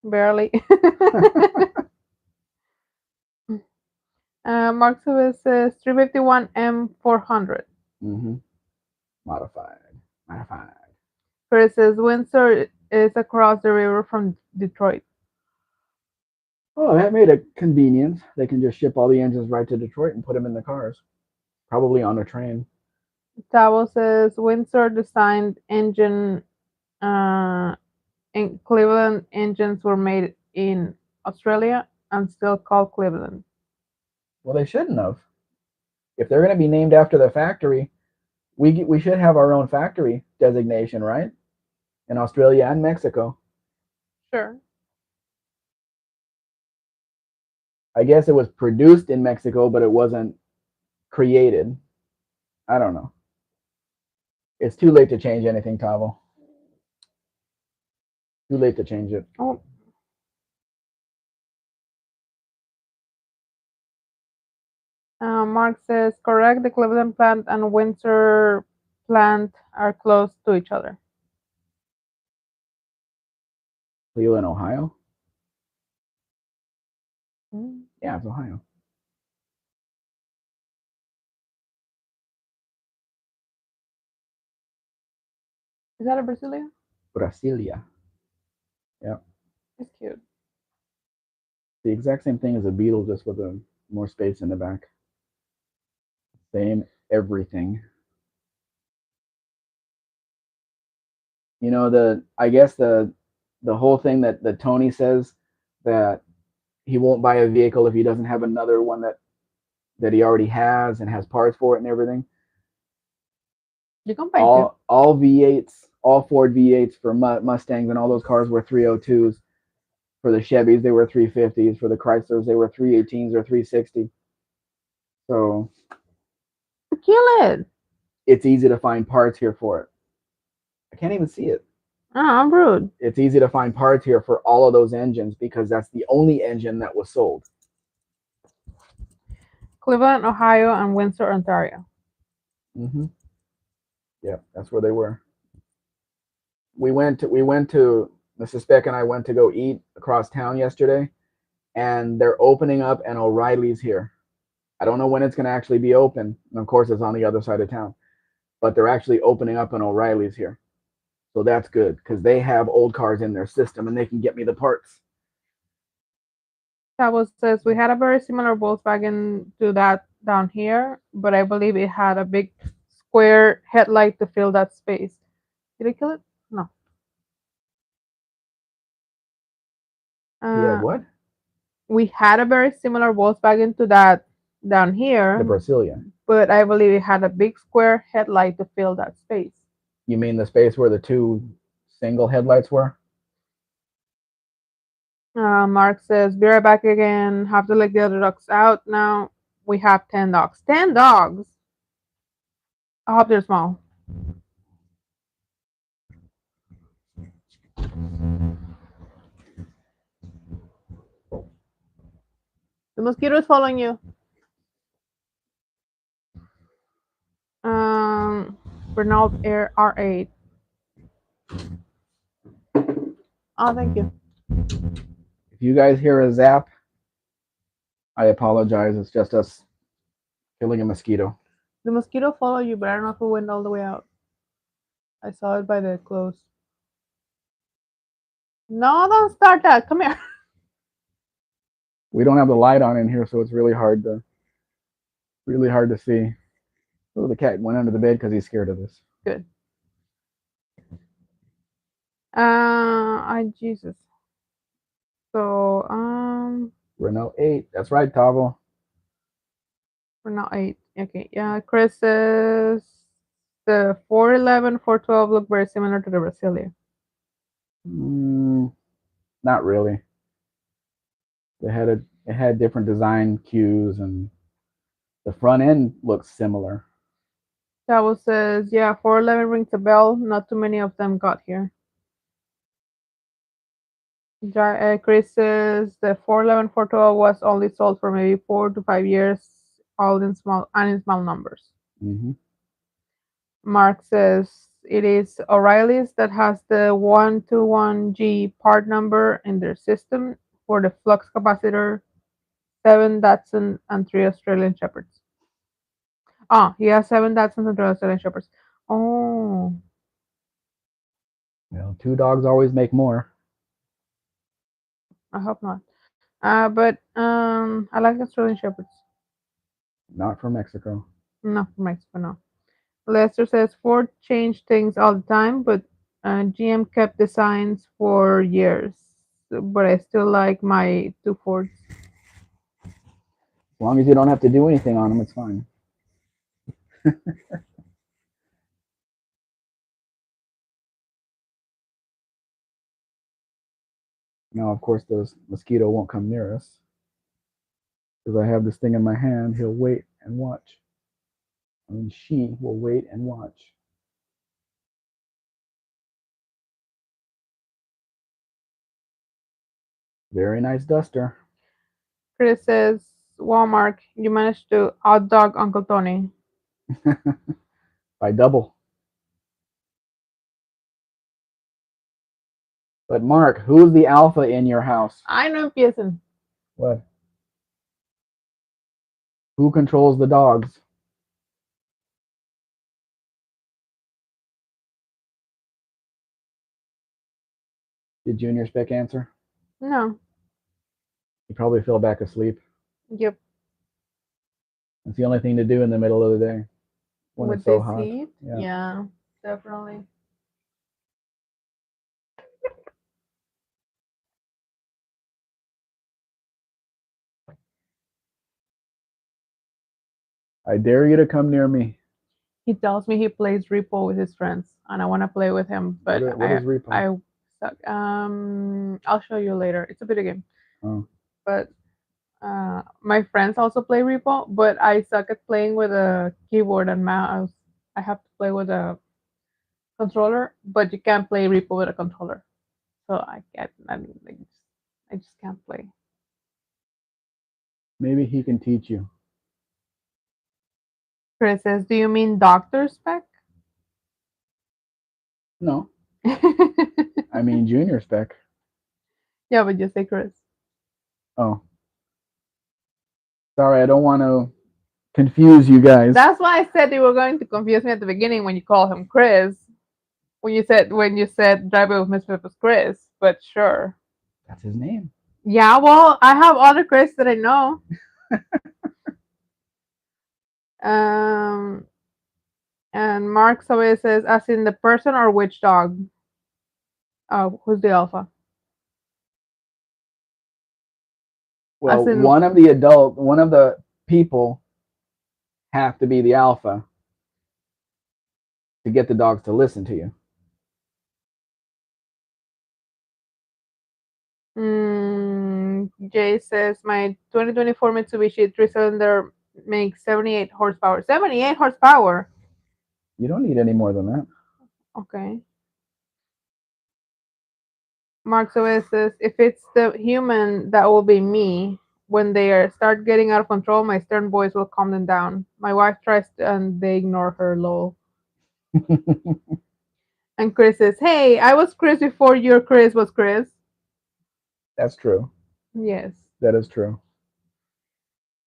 Barely. Mark Suez says 351M400. Mm-hmm. Modified. Chris says Windsor is across the river from Detroit. Oh, that made a convenience. They can just ship all the engines right to Detroit and put them in the cars. Probably on a train. Tavo says Windsor designed engine in Cleveland engines were made in Australia and still called Cleveland. Well, they shouldn't have. If they're going to be named after the factory, we should have our own factory designation, right? In Australia and Mexico. Sure. I guess it was produced in Mexico, but it wasn't created. I don't know. It's too late to change anything, Tavo. Too late to change it. Oh, Mark says, correct. The Cleveland plant and Windsor plant are close to each other. Cleveland, Ohio. Mm. Yeah, it's Ohio. Is that a Brasilia? Brasilia. Yeah, It's cute. the exact same thing as a Beetle, just with a more space in the back. Same everything. You know the I guess the whole thing that Tony says that he won't buy a vehicle if he doesn't have another one that he already has and has parts for it and everything. You can buy two. All V8s, all Ford V8s for Mustangs and all those cars were 302s. For the Chevys, they were 350s. For the Chryslers, they were 318s or 360. So Kill it. it's easy to find parts here for it. I can't even see it. Oh, I'm rude. It's easy to find parts here for all of those engines because that's the only engine that was sold. Cleveland, Ohio, and Windsor, Ontario. Mm-hmm. Yeah, that's where they were. We went to Mrs. Spec and I went to go eat across town yesterday, and they're opening up an O'Reilly's here. I don't know when it's going to actually be open. And of course, it's on the other side of town, but they're actually opening up an O'Reilly's here. So that's good because they have old cars in their system and they can get me the parts. Chavo says we had a very similar Volkswagen to that down here, but I believe it had a big square headlight to fill that space. Did I kill it? No. He had Uh, what? we had a very similar Volkswagen to that down The here, Brasilia. but I believe it had a big square headlight to fill that space. You mean the space where the two single headlights were? Mark says, be right back again. Have to let the other dogs out now. We have 10 dogs. 10 dogs? I hope they're small. The mosquito is following you. Um, Renault Air R8. Oh, thank you. If you guys hear a zap, I apologize. It's just us killing a mosquito. The mosquito followed you, but I don't know if it went all the way out. I saw it by the clothes. No, don't start that. Come here. We don't have the light on in here, so it's really hard to see. Oh, the cat went under the bed because he's scared of this. Good. Jesus. So, Renault 8. That's right, Tavo. we're not 8. Okay, yeah. Chris says the 411, 412 look very similar to the Brasilia. Mm, not really. It had different design cues, and the front end looks similar. Chavo says, yeah, 411 rings a bell. Not too many of them got here. Chris says the 411, 412 was only sold for maybe 4 to 5 years, all in small numbers. Mm-hmm. Mark says it is O'Reilly's that has the 121G part number in their system for the flux capacitor, 7 Datsun, and 3 Australian Shepherds. Ah, he has 7 Datsons and 3 Australian Shepherds. Oh, Well, two dogs always make more. I hope not. But I like Australian Shepherds. Not from Mexico. Not from Mexico, no. Lester says Ford changed things all the time, but GM kept designs for years. But I still like my two Fords. As long as you don't have to do anything on them, it's fine. Now, of course, those mosquito won't come near us. Because I have this thing in my hand, he'll wait and watch. I mean, she will wait and watch. Very nice duster. Chris says, Walmart, you managed to outdog Uncle Tony. By double. But Mark, who's the alpha in your house? I no empiecen. What? Who controls the dogs? Did Junior Spec answer? No. He probably fell back asleep. Yep. It's the only thing to do in the middle of the day when With it's so this hot. heat? Yeah. Yeah, definitely. I dare you to come near me. He tells me he plays Repo with his friends, and I want to play with him, but What is repo? I suck. I'll show you later. It's a video game, Oh. but my friends also play Repo, but I suck at playing with a keyboard and mouse. I have to play with a controller, but you can't play Repo with a controller. So I can't. I just can't play. Maybe he can teach you. Chris says, "Do you mean Doctor Spec?" No, I mean Junior Spec. Yeah, but just say Chris. Oh, sorry, I don't want to confuse you guys. That's why I said you were going to confuse me at the beginning when you called him Chris. When you said driving with Miss was Chris, but sure. That's his name. Yeah, well, I have other Chris that I know. Um, and Mark always says, as in the person or which dog? Oh, who's the alpha? Well, As in, one of the people have to be the alpha to get the dogs to listen to you. Jay says, my 2024 Mitsubishi three-cylinder makes 78 horsepower. 78 horsepower. You don't need any more than that. Okay. Mark always says, if it's the human, that will be me. When they start getting out of control, my stern voice will calm them down. My wife tries to, and they ignore her, lol. And Chris says, hey, I was Chris before your Chris was Chris. That's true. Yes. That is true.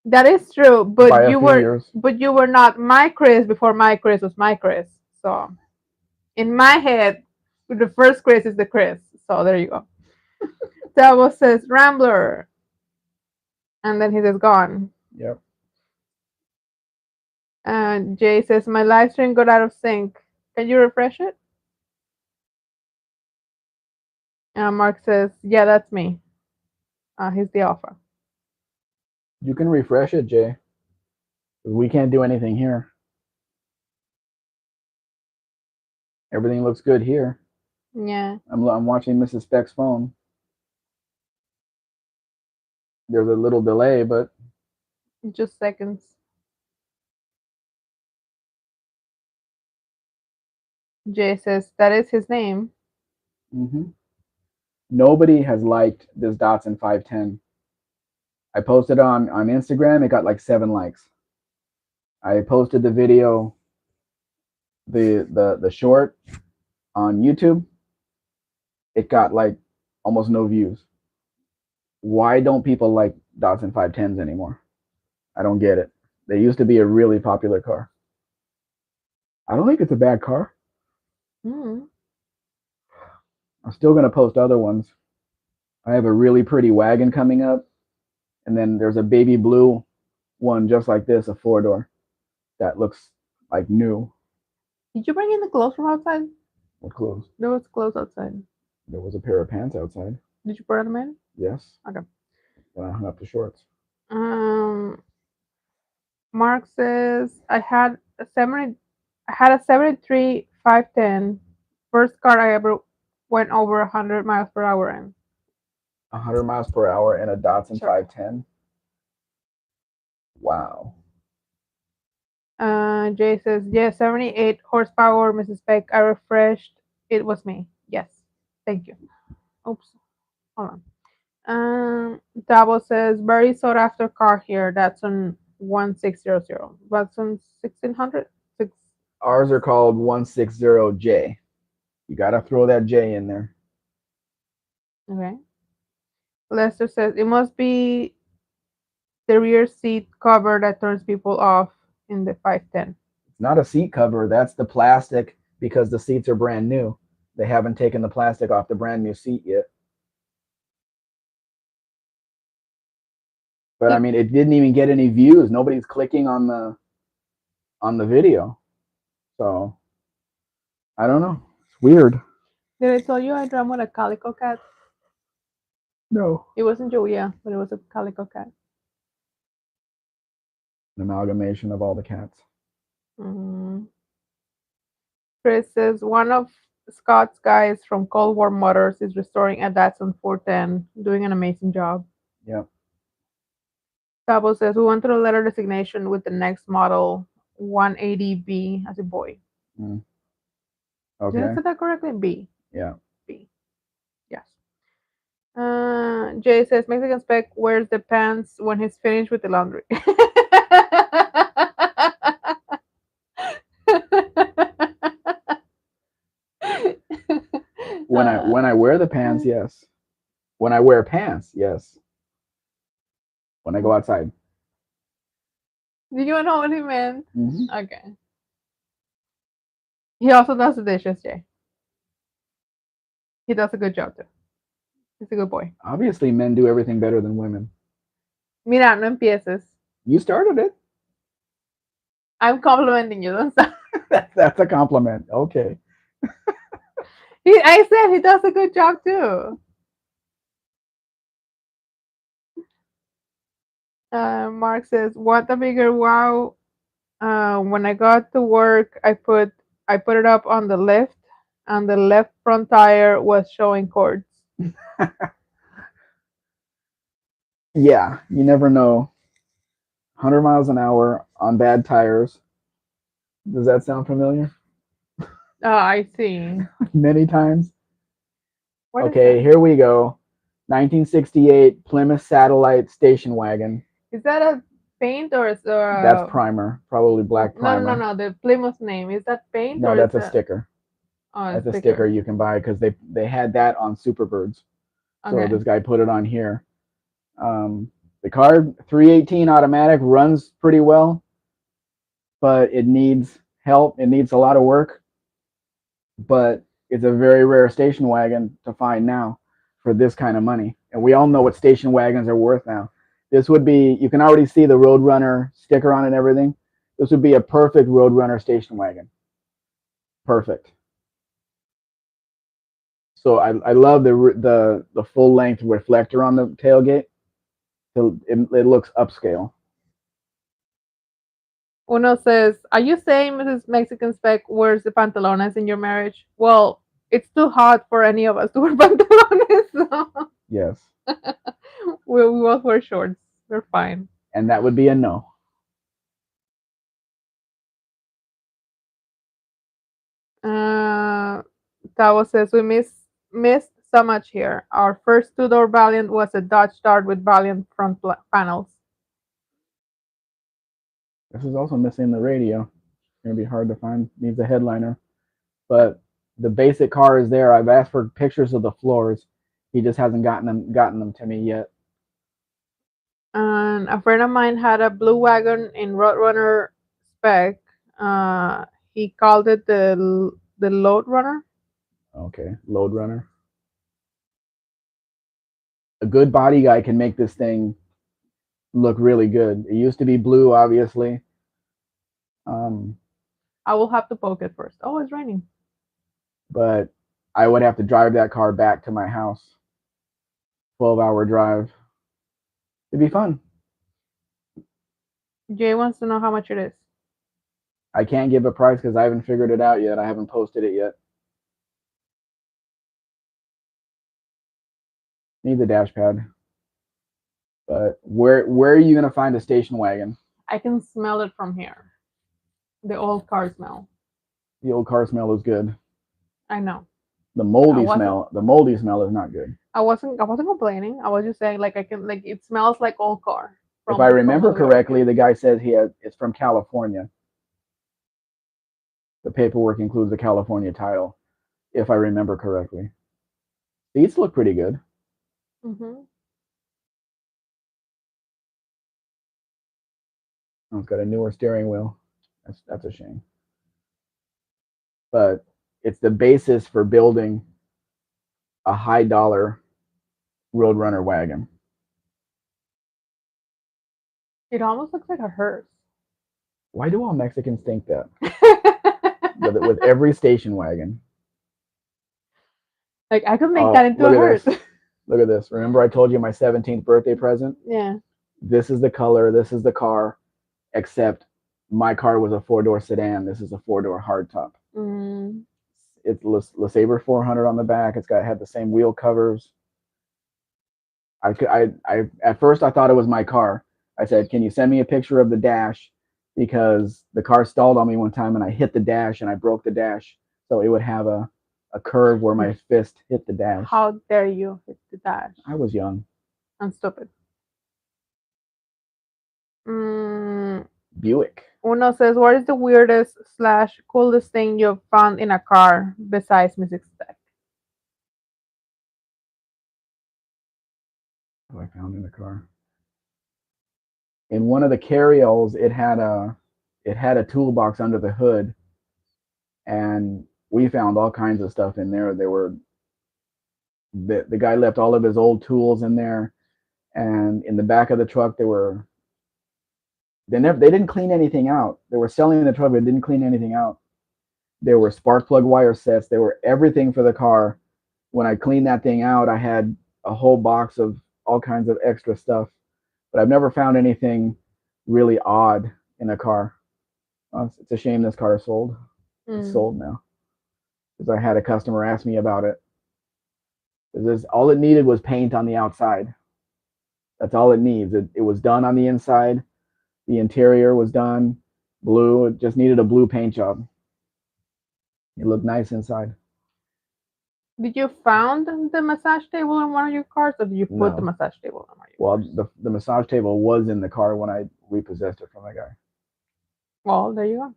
That is true, By a few years. but you were not my Chris before my Chris was my Chris. So in my head, the first Chris is the Chris. So there you go. Davos says Rambler, and then he says gone. Yep. And Jay says my live stream got out of sync. Can you refresh it? And Mark says, yeah, that's me. He's the alpha. You can refresh it, Jay. We can't do anything here. Everything looks good here. Yeah. I'm watching Mrs. Speck's phone. There's a little delay, but Just seconds. Jay says that is his name. mm-hmm. Nobody has liked this Datsun 510. I posted on Instagram. It got like 7 likes. I posted the video, the short on YouTube. It got like almost no views. Why don't people like Datsun 510s anymore? I don't get it. They used to be a really popular car. I don't think it's a bad car. Mm. I'm still gonna post other ones. I have a really pretty wagon coming up, and then there's a baby blue one just like this, a 4-door that looks like new. Did you bring in the clothes from outside? What clothes? There was clothes outside. There was a pair of pants outside. Did you put them in? Yes. Okay. Then I hung up the shorts. Um, Mark says I had a 73 510, first car I ever went over 100 miles per hour in. 100 miles per hour in a Datsun Sure. 510. Wow. Jay says, yes, 78 horsepower, Mrs. Peck. I refreshed. It was me. Yes. Thank you. Oops. Hold on. Dabo says, very sought after car here. That's on 1600. That's on 1600? Six. Ours are called 160J. You got to throw that J in there. Okay. Lester says, it must be the rear seat cover that turns people off in the 510. It's not a seat cover. That's the plastic because the seats are brand new. They haven't taken the plastic off the brand new seat yet. But I He, mean, it didn't even get any views. Nobody's clicking on the video. So I don't know. It's weird. did I tell you I dreamt with a calico cat? No. It wasn't Julia, but it was a calico cat. An amalgamation of all the cats. Mm-hmm. Chris says one of Scott's guys from Cold War Motors is restoring a Datsun 410, doing an amazing job. Yep. Sabo says we went through a letter designation with the next model 180B as a boy. Mm. Did I Okay. say that correctly? B. Yeah. B. Yes. Jay says Mexican Spec wears the pants when he's finished with the laundry. When I wear the pants, yes. When I wear pants, yes. When I go outside. Do you know what he meant? Mm-hmm. Okay. He also does the dishes, Jay. He does a good job too. He's a good boy. Obviously, men do everything better than women. Mira, no empieces. You started it. I'm complimenting you. Don't stop. That's a compliment. Okay. I said he does a good job too. Mark says, "What a bigger wow!" When I got to work, I put it up on the lift, and the left front tire was showing cords. Yeah, you never know. 100 miles an hour on bad tires. Does that sound familiar? I see. Many times. What is Okay, that? here we go. 1968 Plymouth Satellite station wagon. Is that a paint or is That's primer, probably black no, no, no, primer. no. The Plymouth name is that paint No, or is that's a that sticker. a That's a sticker sticker? you can buy because they had that on Superbirds. So Okay. this guy put it on here. The car 318 automatic runs pretty well, but it needs help. It needs a lot of work, but it's a very rare station wagon to find now for this kind of money. And we all know what station wagons are worth now. This would be, you can already see the Roadrunner sticker on it and everything. This would be a perfect Roadrunner station wagon. Perfect. So I love the full length reflector on the tailgate. So it looks upscale. Uno says, "Are you saying Mrs. Mexican Spec wears the pantalones in your marriage?" Well, it's too hot for any of us to wear pantalones, so Yes. we both wear shorts. We're fine. And that would be a no. Uh, Tavo says we missed so much here. Our first two-door Valiant was a Dodge Dart with Valiant front panels. This is also missing the radio. It's gonna be hard to find. Needs a headliner. But the basic car is there. I've asked for pictures of the floors. He just hasn't gotten them to me yet. And a friend of mine had a blue wagon in Roadrunner spec. Uh, he called it the Load Runner. Okay, Load Runner. A good body guy can make this thing look really good. It used to be blue, obviously. Um, I will have to poke it first. Oh, it's raining. but I would have to drive that car back to my house. 12-hour drive. It'd be fun. Jay wants to know how much it is. I can't give a price because I haven't figured it out yet. I haven't posted it yet. Need the dash pad. But where are you gonna find a station wagon? I can smell it from here. The old car smell. The old car smell is good. I know. The I moldy wasn't. smell, the moldy smell is not good. I wasn't complaining. I was just saying, like I can, like it smells like old car If I from remember when we were correctly, kids. the guy said it's from California. The paperwork includes the California title, if I remember correctly. Seats look pretty good. Hmm. Oh, it's got a newer steering wheel. That's a shame. But it's the basis for building a high dollar Roadrunner wagon. It almost looks like a hearse. Why do all Mexicans think that? With every station wagon. Like I could make that Oh, into look a at hearse. this. Look at this. Remember I told you my 17th birthday present? Yeah. This is the color, this is the car, except my car was a four-door sedan. This is a four-door hardtop. Mm. It's LeSabre 400 on the back. It's got had the same wheel covers. I at first I thought it was my car. I said, "Can you send me a picture of the dash?" Because the car stalled on me one time and I hit the dash and I broke the dash, so it would have a curve where my fist hit the dash. How dare you hit the dash? I was young. I'm stupid. Mm, Buick. Uno says, "What is the weirdest slash coolest thing you've found in a car besides music spec?" What I found in the car. In one of the carryalls, it had a toolbox under the hood, and we found all kinds of stuff in there. There were the guy left all of his old tools in there, and in the back of the truck they didn't clean anything out. They were selling the truck, but didn't clean anything out. There were spark plug wire sets. There were everything for the car. When I cleaned that thing out, I had a whole box of all kinds of extra stuff. But I've never found anything really odd in a car. It's a shame this car is sold. It's Mm. sold now because I had a customer ask me about it. Because all it needed was paint on the outside. That's all it needs. It was done on the inside. The interior was done blue. It just needed a blue paint job. It looked nice inside. Did you found the massage table in one of your cars, or did you put the No. massage table in one of your Well, cars? the massage table was in the car when I repossessed it from the guy. Well, there you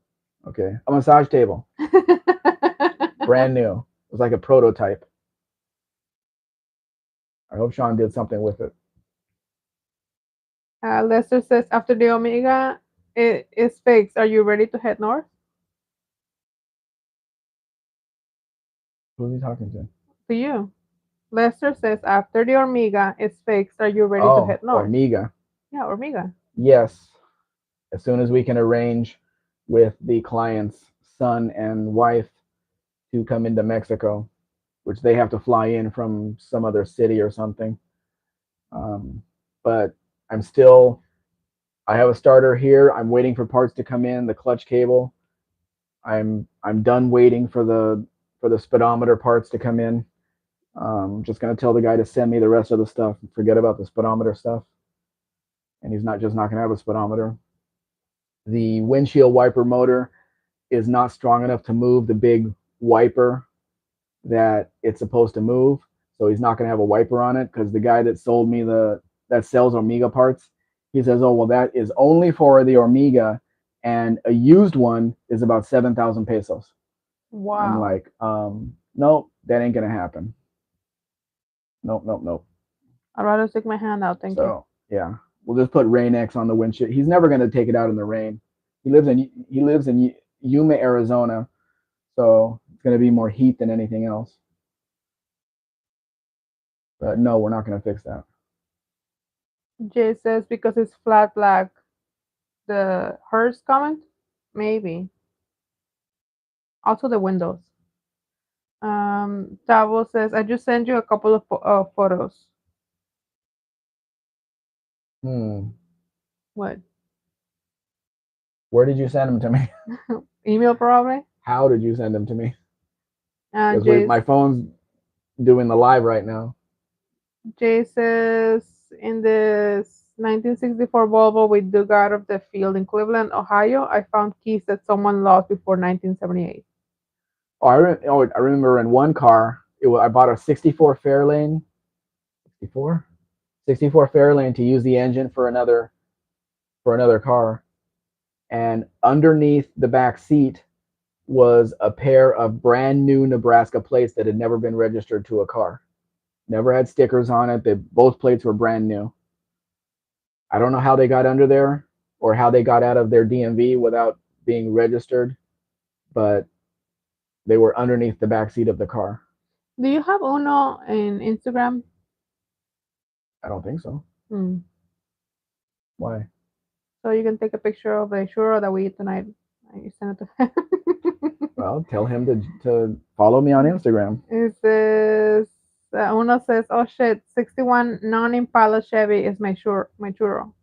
Okay. A massage table. go. Brand new. It was like a prototype. I hope Sean did something with it. Lester says, after the Omega is fixed, are you ready to head north? Who's he talking to? To you. Lester says, after the Omega is fixed, are you ready to Oh, head north? Ormiga. Yeah, Omega. Yes. As soon as we can arrange with the client's son and wife to come into Mexico, which they have to fly in from some other city or something. Um, but I'm still, I have a starter here. I'm waiting for parts to come in, the clutch cable. I'm done waiting for the speedometer parts to come in. Just gonna tell the guy to send me the rest of the stuff. Forget about the speedometer stuff. And he's not gonna have a speedometer. The windshield wiper motor is not strong enough to move the big wiper that it's supposed to move. So he's not going to have a wiper on it because the guy that sold me that sells Omega parts, he says, "Oh well, that is only for the Omega, and a used one is about 7,000 pesos." I'm Wow. like, nope, that ain't gonna happen. Nope, nope, nope. I'd rather stick my hand out, thank you. So yeah, we'll just put Rain X on the windshield. He's never gonna take it out in the rain. He lives in Yuma, Arizona, so it's gonna be more heat than anything else. But no, we're not gonna fix that. Jay says, because it's flat black, the hers comment? Maybe. Also the windows. Tavo says, I just sent you a couple of photos. Hmm. What? Where did you send them to me? Email probably? How did you send them to me? Because Jay, my phone's doing the live right now. Jay says, in this 1964 Volvo we dug out of the field in Cleveland, Ohio. I found keys that someone lost before 1978. I remember in one car, I bought a 64 Fairlane, 64, 64 Fairlane to use the engine for another car, and underneath the back seat was a pair of brand new Nebraska plates that had never been registered to a car. Never had stickers on it. Both plates were brand new. I don't know how they got under there or how they got out of their DMV without being registered, but they were underneath the back seat of the car. Do you have Uno in Instagram? I don't think so. Hmm. Why? So you can take a picture of the churro that we eat tonight. And you send it to him. Well, tell him to follow me on Instagram. It says, Uno says, oh shit, 61 non-Impala Chevy is my churro.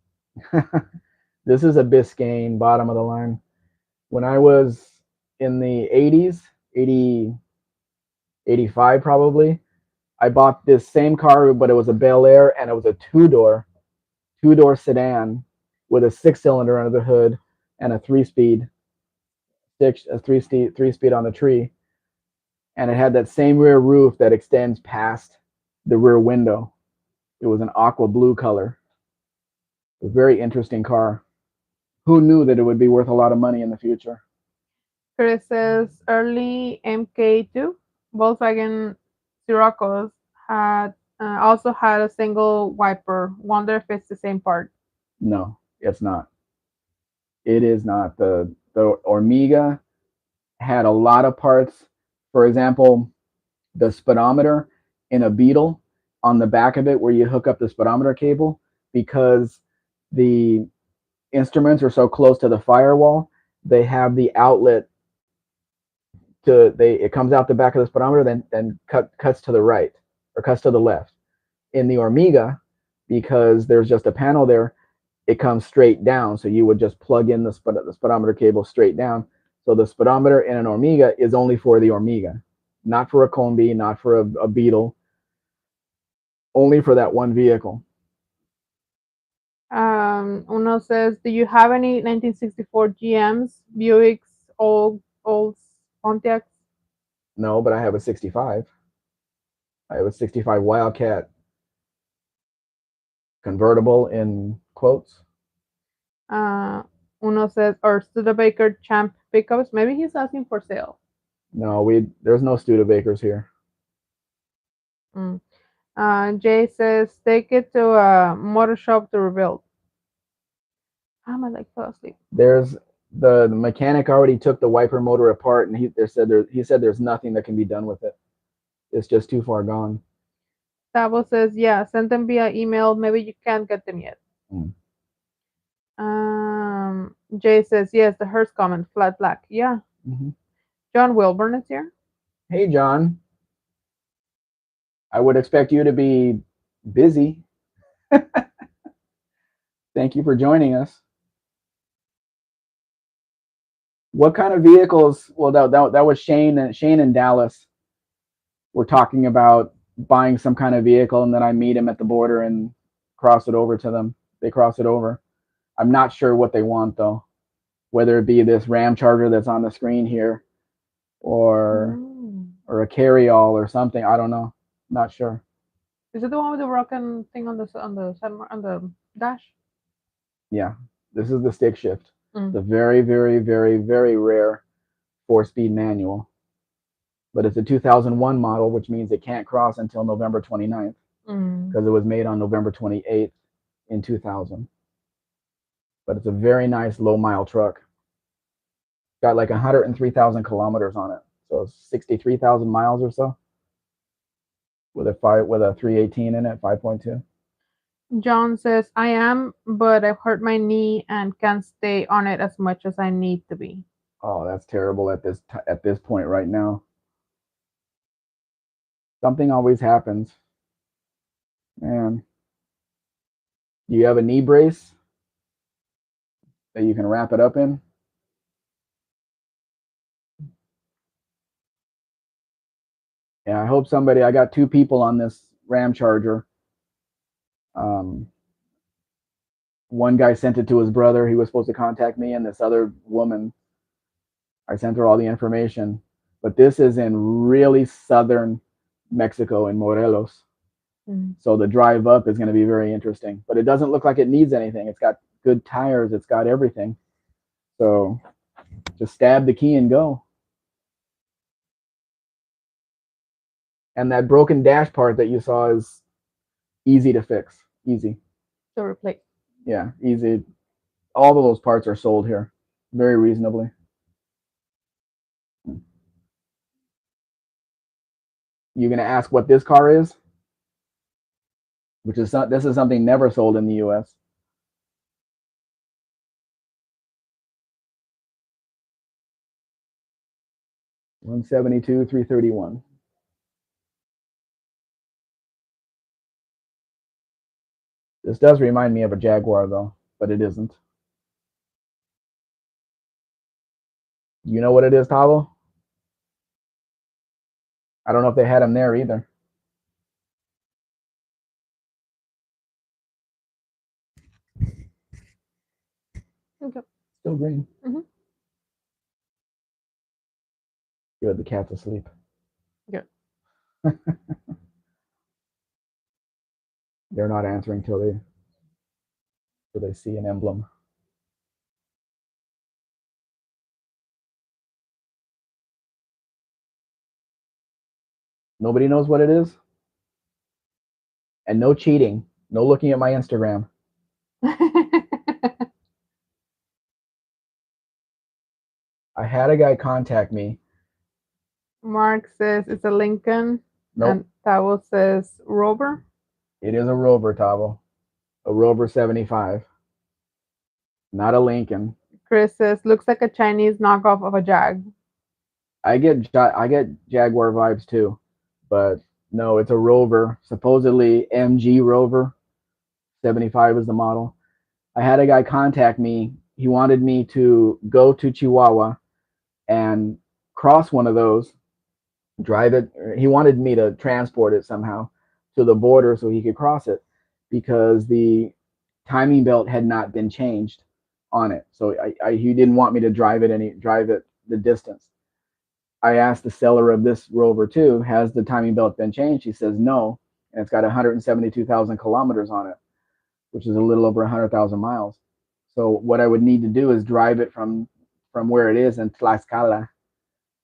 This is a Biscayne, bottom of the line. When I was in the 80s, 80, 85 probably, I bought this same car, but it was a Bel Air and it was a two door sedan with a six-cylinder under the hood and a three speed on the tree, and it had that same rear roof that extends past the rear window. It was an aqua blue color. A very interesting car. Who knew that it would be worth a lot of money in the future? Chris says, early MK2 Volkswagen Sirocco's also had a single wiper. Wonder if it's the same part. No, it's not. It is not. The Omega had a lot of parts. For example, the speedometer in a Beetle, on the back of it where you hook up the speedometer cable, because the instruments are so close to the firewall, they have the outlet to they it comes out the back of the speedometer, then cuts to the right or cuts to the left. In the Omega, because there's just a panel there, it comes straight down. So you would just plug in the speedometer cable straight down. So the speedometer in an Omega is only for the Omega, not for a Combi, not for a Beetle, only for that one vehicle. Uno says, do you have any 1964 GMs, Buicks, old Pontiacs? No, but I have a 65. I have a 65 Wildcat convertible in quotes. Uh, Uno says, or Studebaker Champ pickups. Maybe he's asking for sale. No, there's no Studebakers here. Mm. Jay says, take it to a motor shop to rebuild. I'm like fell asleep. There's the mechanic already took the wiper motor apart, and he said there's nothing that can be done with it. It's just too far gone. Tabo says, yeah, send them via email. Maybe you can't get them yet. Mm. Jay says, yes, the hearse comment, flat black. Yeah. Mm-hmm. John Wilburn is here. Hey, John. I would expect you to be busy. Thank you for joining us. What kind of vehicles? Well, that was Shane and Dallas were talking about buying some kind of vehicle, and then I meet him at the border and cross it over to them. They cross it over. I'm not sure what they want though. Whether it be this Ram Charger that's on the screen here, or Mm. or a carryall or something. I don't know. Not sure. Is it the one with the broken thing on on the dash? Yeah, this is the stick shift. Mm. The very, very, very, very rare four-speed manual. But it's a 2001 model, which means it can't cross until November 29th Mm. because it was made on November 28th in 2000. But it's a very nice low-mile truck. Got like 103,000 kilometers on it, so 63,000 miles or so. With a 318 in it, 5.2. John says, I am, but I've hurt my knee and can't stay on it as much as I need to be. Oh, that's terrible at this point right now. Something always happens, man. Do you have a knee brace that you can wrap it up in? Yeah, I hope somebody. I got two people on this Ram Charger. Um, One guy sent it to his brother. He was supposed to contact me, and this other woman, I sent her all the information. But this is in really southern Mexico in Morelos. Mm. So the drive up is going to be very interesting. But it doesn't look like it needs anything. It's got good tires, it's got everything. So just stab the key and go. And that broken dash part that you saw is easy to fix. Easy. To replace. Yeah, easy. All of those parts are sold here very reasonably. You're going to ask what this car is, which is this is something never sold in the US. $172, $331. This does remind me of a Jaguar though, but it isn't. You know what it is, Tavo? I don't know if they had them there either. Okay. Still green. Mm-hmm. Good, the cat's asleep. Good. They're not answering till they see an emblem. Nobody knows what it is? And no cheating. No looking at my Instagram. I had a guy contact me. Mark says it's a Lincoln, Nope. and Tavo says Rover. It is a Rover, Tavo. A Rover 75. Not a Lincoln. Chris says looks like a Chinese knockoff of a Jag. I get Jaguar vibes too, but no, it's a Rover. Supposedly MG Rover. 75 is the model. I had a guy contact me. He wanted me to go to Chihuahua and cross one of those, drive it. He wanted me to transport it somehow to the border so he could cross it because the timing belt had not been changed on it. So he didn't want me to drive it the distance. I asked the seller of this Rover too, has the timing belt been changed? He says no, and it's got 172,000 kilometers on it, which is a little over 100,000 miles. So what I would need to do is drive it from where it is in Tlaxcala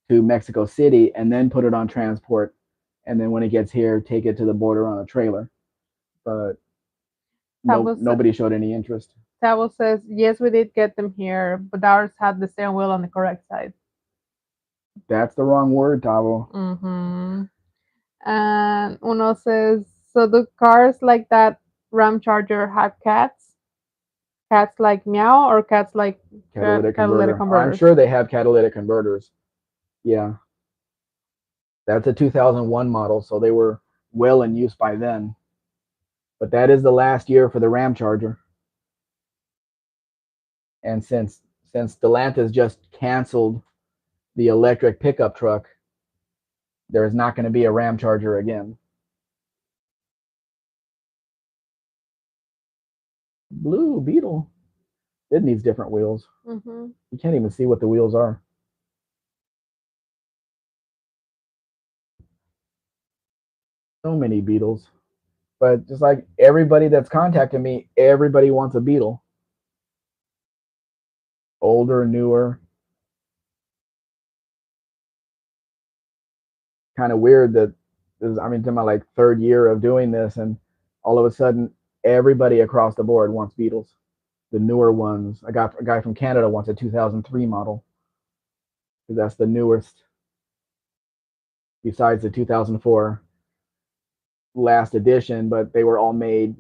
to Mexico City, and then put it on transport, and then when it gets here, take it to the border on a trailer. But nobody showed any interest. Tavo says yes, we did get them here, but ours had the steering wheel on the correct side. That's the wrong word, Tavo. Mm-hmm. And Uno says, so the cars like that Ram Charger have cats? Cats like meow or cats like Catalytic catalytic converter. I'm converters? sure they have catalytic converters. Yeah, that's a 2001 model, so they were well in use by then. But that is the last year for the Ram Charger. And since Stellantis just canceled the electric pickup truck, there's not going to be a Ram Charger again. Blue Beetle. It needs different wheels. Mm-hmm. You can't even see what the wheels are. So many Beetles. But just like everybody that's contacted me, everybody wants a Beetle. Older, newer. Kind of weird that it's my like third year of doing this, and all of a sudden everybody across the board wants Beetles. The newer ones. I got a guy from Canada wants a 2003 model. That's the newest. Besides the 2004 last edition, but they were all made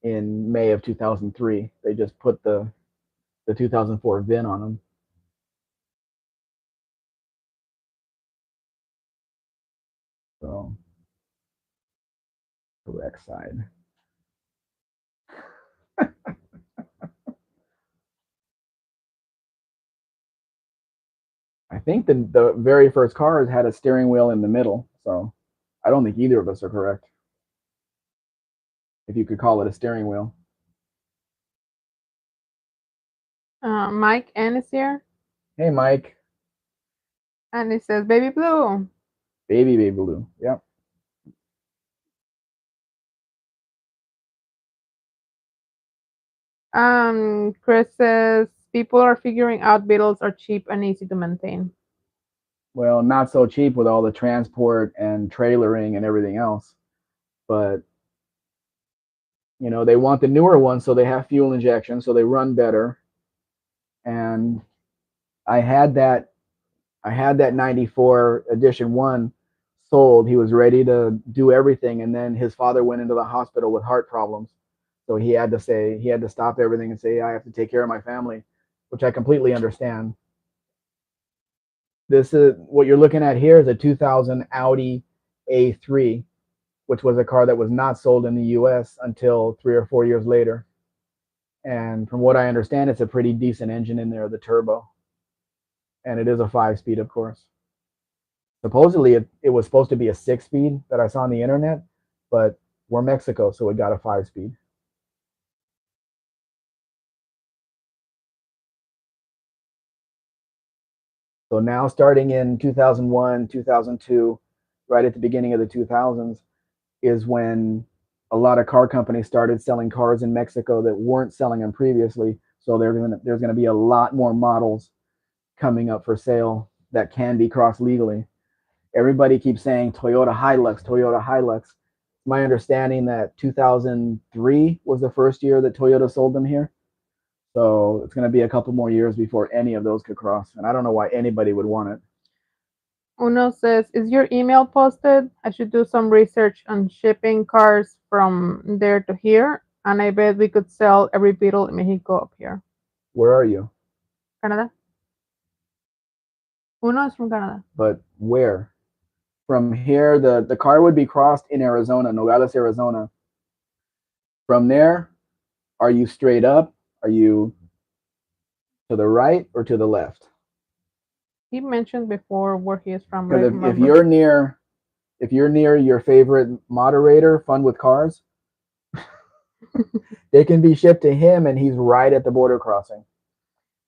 in May of 2003. They just put the 2004 VIN on them. So correct side. I think the very first cars had a steering wheel in the middle, so I don't think either of us are correct. If you could call it a steering wheel. Mike N is here, Hey, Mike, and it says Baby Blue. baby blue. Yep. Chris says people are figuring out Beetles are cheap and easy to maintain. Well, not so cheap with all the transport and trailering and everything else, but they want the newer ones, so they have fuel injection, so they run better. And I had that I had that 94 edition one sold. He was ready to do everything, and then his father went into the hospital with heart problems. So he had to stop everything and say, I have to take care of my family, which I completely understand. This is what you're looking at here is a 2000 Audi A3, which was a car that was not sold in the US until 3 or 4 years later. And from what I understand, it's a pretty decent engine in there, the turbo. And it is a 5 speed, of course. Supposedly, it was supposed to be a 6 speed that I saw on the internet, but we're Mexico, so it got a 5 speed. So now, starting in 2001, 2002, right at the beginning of the 2000s, is when a lot of car companies started selling cars in Mexico that weren't selling them previously. So there's going to be a lot more models coming up for sale that can be crossed legally. Everybody keeps saying Toyota Hilux, Toyota Hilux. My understanding that 2003 was the first year that Toyota sold them here. So it's going to be a couple more years before any of those could cross. And I don't know why anybody would want it. Uno says, is your email posted? I should do some research on shipping cars from there to here, and I bet we could sell every Beetle in Mexico up here. Where are you? Canada? Uno is from Canada. But where? From here, the car would be crossed in Arizona, Nogales, Arizona. From there, are you straight up? Are you to the right or to the left? He mentioned before where he is from, but I Because don't if remember. you're near your favorite moderator, Fun with Cars, they can be shipped to him, and he's right at the border crossing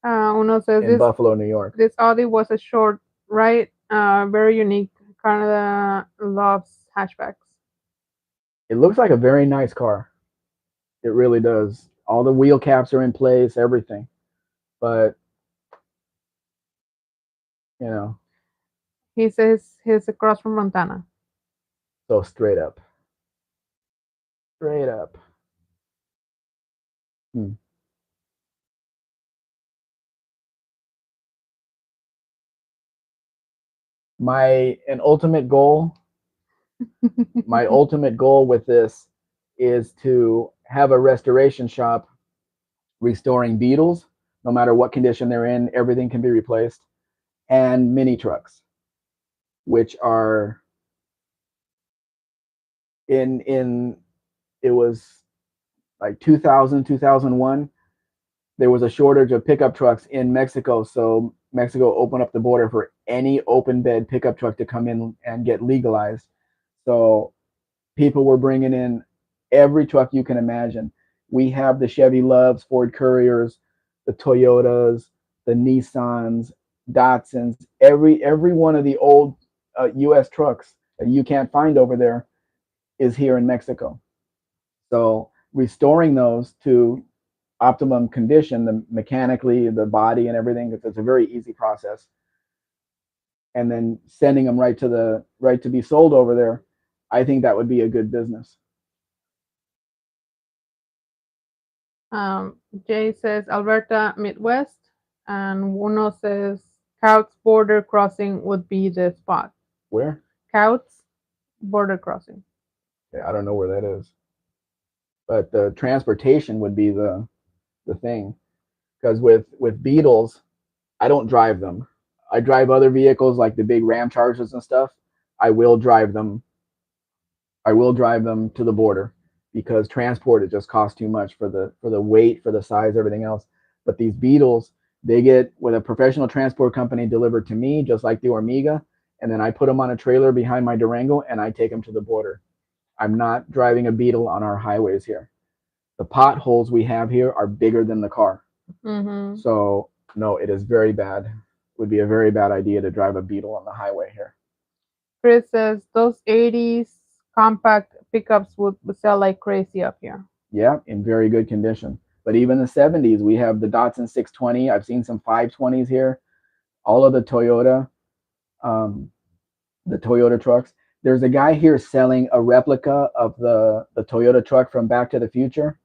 Uno says in this Buffalo, New York. this Audi was a short ride, very unique. Canada loves hatchbacks. It looks like a very nice car. It really does. All the wheel caps are in place, everything. But you know, He says he's across from Montana. so straight up. Hmm. My an ultimate goal. My ultimate goal with this is to have a restoration shop restoring Beetles, no matter what condition they're in, everything can be replaced, and mini trucks, which are in it was like 2000, 2001. There was a shortage of pickup trucks in Mexico, so Mexico opened up the border for any open bed pickup truck to come in and get legalized. So people were bringing in every truck you can imagine. We have the Chevy Loves, Ford Couriers, the Toyotas, the Nissans, Datsuns, every one of the old U.S. trucks that you can't find over there is here in Mexico. So restoring those to optimum condition, the mechanically, the body, and everything, it's a very easy process. And then sending them right to be sold over there, I think that would be a good business. Um, Jay says Alberta Midwest, and Uno says Couts border crossing would be the spot. Where? Couts border crossing. Yeah, I don't know where that is, but the transportation would be the thing. Because with Beetles, I don't drive them. I drive other vehicles like the big Ram Chargers and stuff. I will drive them. I will drive them to the border because transport it just costs too much for the weight, for the size, everything else. But these Beetles, they get with a professional transport company delivered to me, just like the Ormiga, and then I put them on a trailer behind my Durango and I take them to the border. I'm not driving a Beetle on our highways here. The potholes we have here are bigger than the car. Mm-hmm. So no, it is very bad. Would be a very bad idea to drive a Beetle on the highway here. Chris says those 80s compact pickups would sell like crazy up here. Yeah, in very good condition. But even the 70s, we have the Datsun 620. I've seen some 520s here. All of um, the Toyota trucks. There's a guy here selling a replica of the Toyota truck from Back to the Future.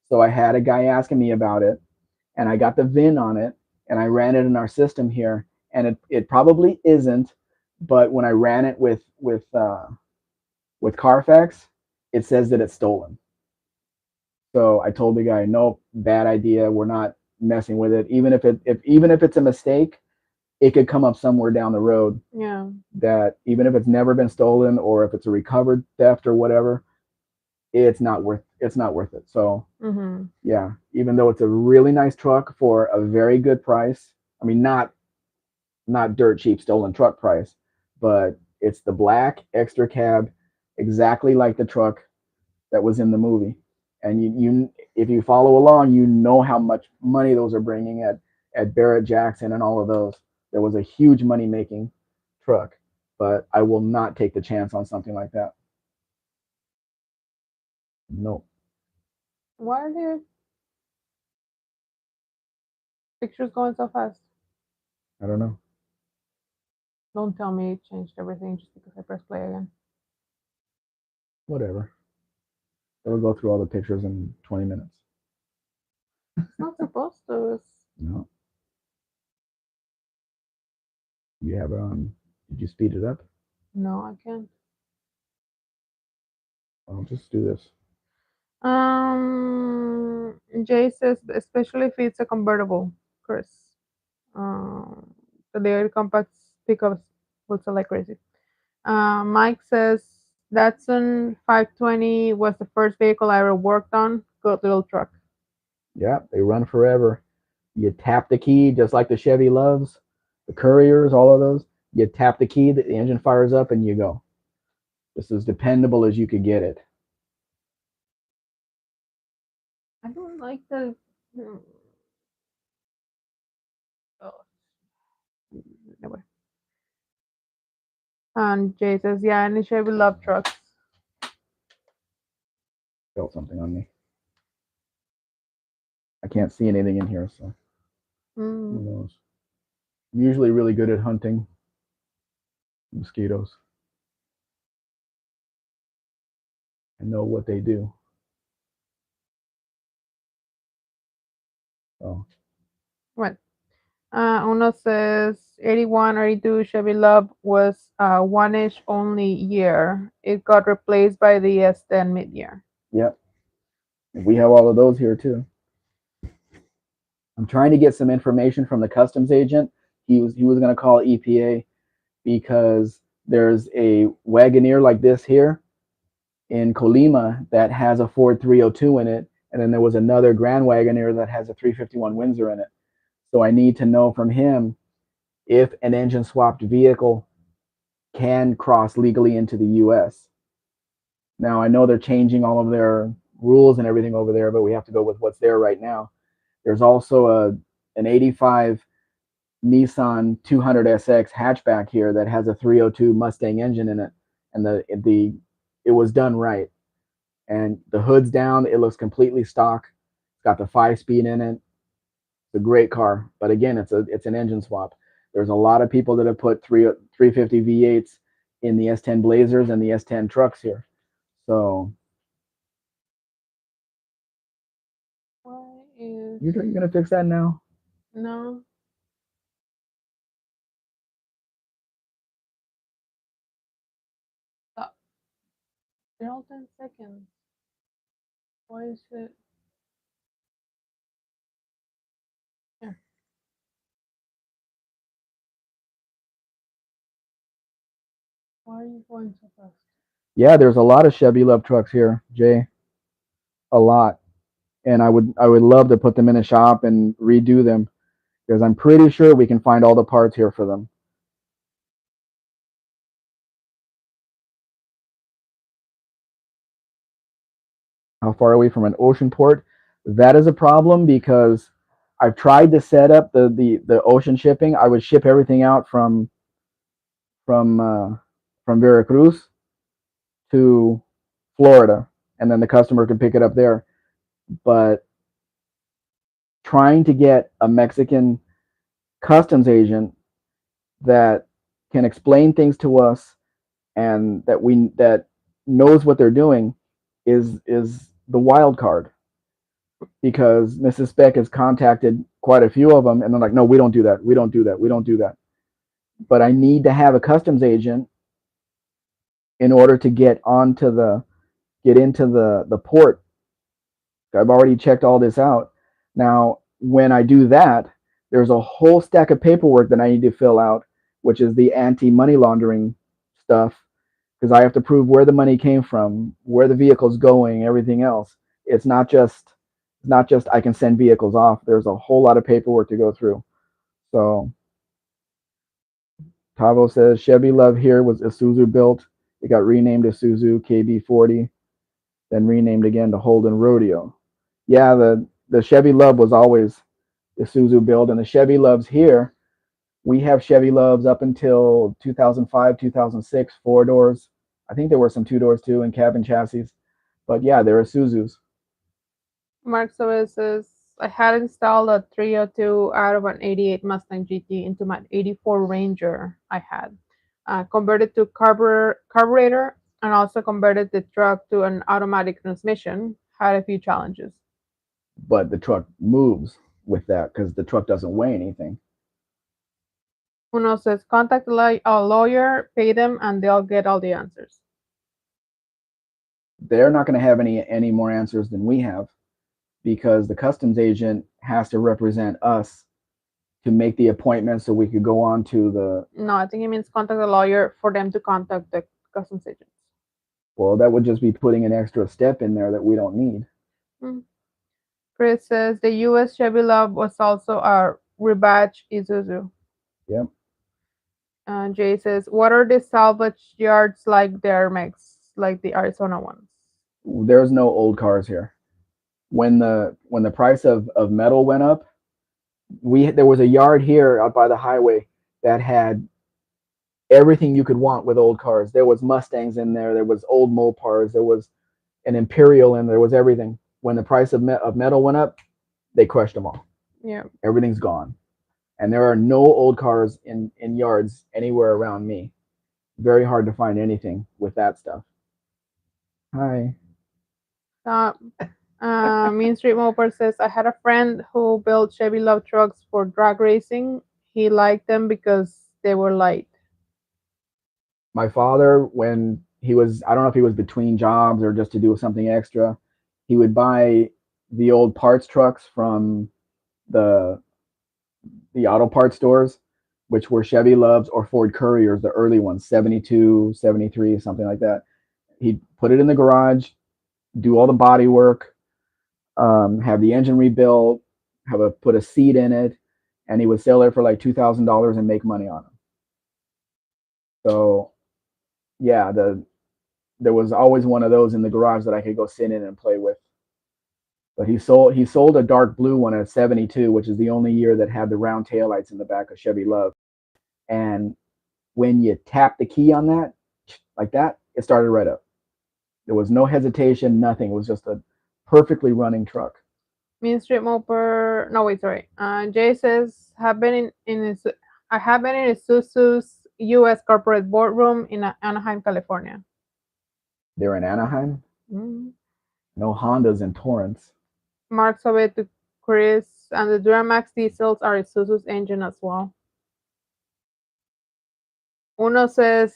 So I had a guy asking me about it, and I got the VIN on it, and I ran it in our system here, and it probably isn't, but when I ran it with Carfax, it says that it's stolen. So I told the guy, nope, bad idea. We're not messing with it. Even if it's a mistake, it could come up somewhere down the road Yeah. that even if it's never been stolen or if it's a recovered theft or whatever, it's not worth it. So Mm-hmm. yeah, even though it's a really nice truck for a very good price. I mean, not dirt cheap stolen truck price, but it's the black extra cab, exactly like the truck that was in the movie. And you if you follow along, you know how much money those are bringing at Barrett Jackson and all of those. There was a huge money making truck, but I will not take the chance on something like that. No, Why are the pictures going so fast? I don't know. Don't tell me it changed everything just because I pressed play again. Whatever. It'll go through all the pictures in 20 minutes. It's not supposed to. It's... No, you have it on. Did you speed it up? No, I can't. I'll just do this. Jay says, especially if it's a convertible, Chris. Um, the daily compacts pickups will sell like crazy. Mike says, Datsun 520 was the first vehicle I ever worked on. Good little truck. Yeah, they run forever. You tap the key just like the Chevy Loves, the Couriers, all of those. You tap the key, the engine fires up, and you go. This is dependable as you could get it. I don't like the. Oh, anyway. And Jay says, yeah, and Chevy love trucks. Felt something on me. I can't see anything in here, so who Mm. knows? I'm usually really good at hunting mosquitoes. I know what they do. Oh, What? Uno says 81, 82 Chevy Love was a one-ish only year. It got replaced by the S10 mid-year. yep. We have all of those here too. I'm trying to get some information from the customs agent. He was going to call EPA because there's a Wagoneer like this here in Colima that has a Ford 302 in it, and then there was another Grand Wagoneer that has a 351 Windsor in it. So I need to know from him if an engine swapped vehicle can cross legally into the U.S. Now I know they're changing all of their rules and everything over there, but we have to go with what's there right now. There's also an '85 Nissan 200SX hatchback here that has a 302 Mustang engine in it, and the it was done right. And the hood's down. It looks completely stock. It's got the 5 speed in it. It's a great car, but again, it's an engine swap. There's a lot of people that have put 350 V8s in the S10 Blazers and the S10 trucks here. So Why is you're gonna fix that now? no? Stop. They're all 10 seconds. Why is it? Yeah. Why are you going so fast? Yeah, there's a lot of Chevy Love trucks here, Jay. A lot, and I would love to put them in a shop and redo them because I'm pretty sure we can find all the parts here for them. How far away from an ocean port? That is a problem because I've tried to set up the ocean shipping. I would ship everything out from uh, from Veracruz to Florida, and then the customer could pick it up there. But trying to get a Mexican customs agent that can explain things to us and that knows what they're doing is the wild card, because Mrs. Spec has contacted quite a few of them and they're like, no, we don't do that. We don't do that. We don't do that. But I need to have a customs agent in order to get into the port. I've already checked all this out. Now, when I do that, there's a whole stack of paperwork that I need to fill out, which is the anti-money laundering stuff, because I have to prove where the money came from, where the vehicle's going, everything else. It's not just I can send vehicles off. There's a whole lot of paperwork to go through. So Tavo says Chevy Love here was Isuzu built. It got renamed Isuzu KB40, then renamed again to Holden Rodeo. Yeah, the Chevy Love was always Isuzu built, and the Chevy Loves here, we have Chevy Loves up until 2005, 2006, four doors. I think there were some two doors too, and cabin chassis. But yeah, they're Isuzus. Mark Solis says, I had installed a 302 out of an 88 Mustang GT into my 84 Ranger I had. Converted to carburetor and also converted the truck to an automatic transmission. Had a few challenges. But the truck moves with that because the truck doesn't weigh anything. Uno says, contact a lawyer, pay them, and they'll get all the answers. They're not going to have any more answers than we have, because the customs agent has to represent us to make the appointment so we could go on to the. No, I think it means contact a lawyer for them to contact the customs agents. Well, that would just be putting an extra step in there that we don't need. Mm. Chris says the US Chevy Love was also a rebadged Isuzu. Yep. Jay says, what are the salvage yards like the Air Max, like the Arizona ones? There's no old cars here. When the price of metal went up, there was a yard here out by the highway that had everything you could want with old cars. There was Mustangs in there. There was old Mopars. There was an Imperial in there. There was everything. When the price of metal went up, they crushed them all. Yeah. Everything's gone, and there are no old cars in yards anywhere around me. Very hard to find anything with that stuff. Hi. Uh, Mean Street Moper says, I had a friend who built Chevy Love trucks for drag racing. He liked them because they were light. My father, when he was, I don't know if he was between jobs or just to do something extra, he would buy the old parts trucks from the the auto parts stores, which were Chevy Loves or Ford Couriers, the early ones, 72, 73, something like that. He'd put it in the garage, do all the body work, have the engine rebuilt, put a seat in it, and he would sell it for like $2,000 and make money on them. So yeah, there was always one of those in the garage that I could go sit in and play with. But he sold a dark blue one at 72, which is the only year that had the round taillights in the back of Chevy Love. And when you tap the key on that, like that, it started right up. There was no hesitation, nothing. It was just a perfectly running truck. Mean Street Moper, no wait, sorry. Jay says, I have been in Isuzu's U.S. corporate boardroom in Anaheim, California. They're in Anaheim. Mm. No Hondas in Torrance. Mark Sobe to Chris, and the Duramax diesels are Isuzu's engine as well. Uno says,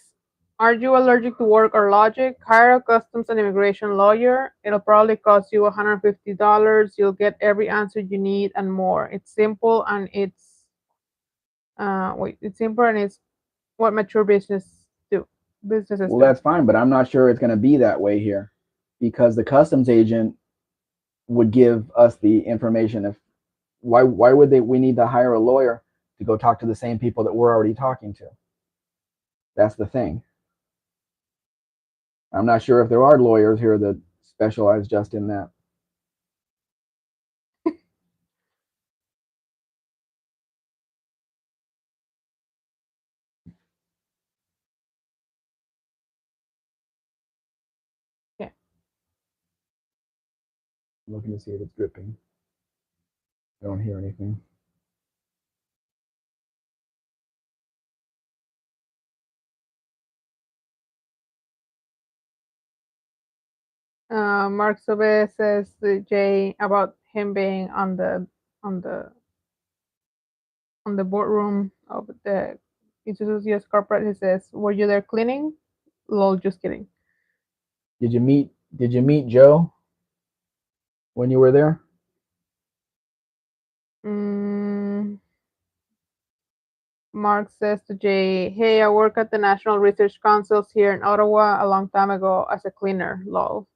are you allergic to work or logic? Hire a customs and immigration lawyer. It'll probably cost you $150. You'll get every answer you need and more. It's simple and it's what mature businesses Well, do. that's fine, but I'm not sure it's going to be that way here, because the customs agent would give us the information. If why would we need to hire a lawyer to go talk to the same people that we're already talking to? That's the thing. I'm not sure if there are lawyers here that specialize just in that. I'm looking to see if it's dripping. I don't hear anything. Mark Sobe says to Jay about him being on the on the boardroom of the Isuzu's corporate. He says, "Were you there cleaning?" Lol, just kidding. Did you meet Joe when you were there? Mm, Mark says to Jay, "Hey, I work at the National Research Councils here in Ottawa a long time ago as a cleaner." Lol.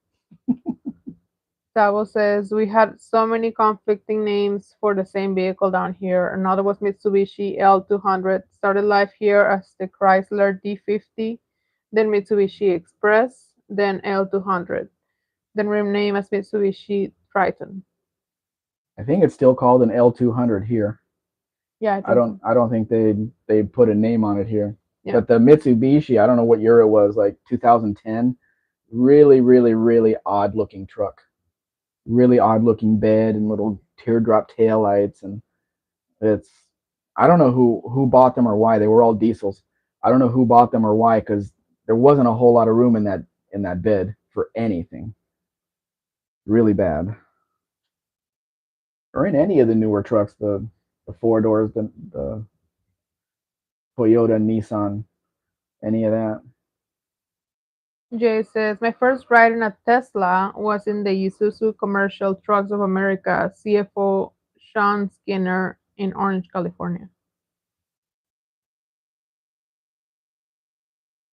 Tavo says, "We had so many conflicting names for the same vehicle down here. Another was Mitsubishi L200. Started life here as the Chrysler D50, then Mitsubishi Express, then L200, then renamed as Mitsubishi Triton." I think it's still called an L200 here. Yeah, I I think don't so. I don't think they put a name on it here. Yeah. But the Mitsubishi, I don't know what year it was, like 2010. Really, really, really odd looking truck. Really odd looking bed and little teardrop tail lights, and it's I don't know who bought them or why. They were all diesels. I don't know who bought them or why because there wasn't a whole lot of room in that bed for anything. Really bad. Or in any of the newer trucks, the four doors, the Toyota, Nissan, any of that. Jay says, "My first ride in a Tesla was in the Isuzu Commercial Trucks of America, CFO Sean Skinner in Orange, California."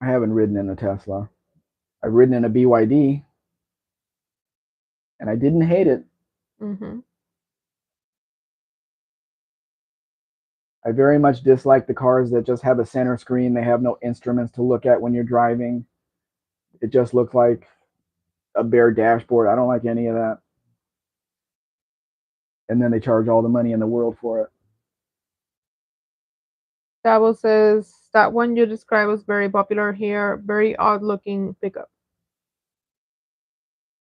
I haven't ridden in a Tesla. I've ridden in a BYD, and I didn't hate it. Mm-hmm. I very much dislike the cars that just have a center screen. They have no instruments to look at when you're driving. It just looks like a bare dashboard. I don't like any of that. And then they charge all the money in the world for it. Dabo says, "That one you described was very popular here. Very odd looking pickup."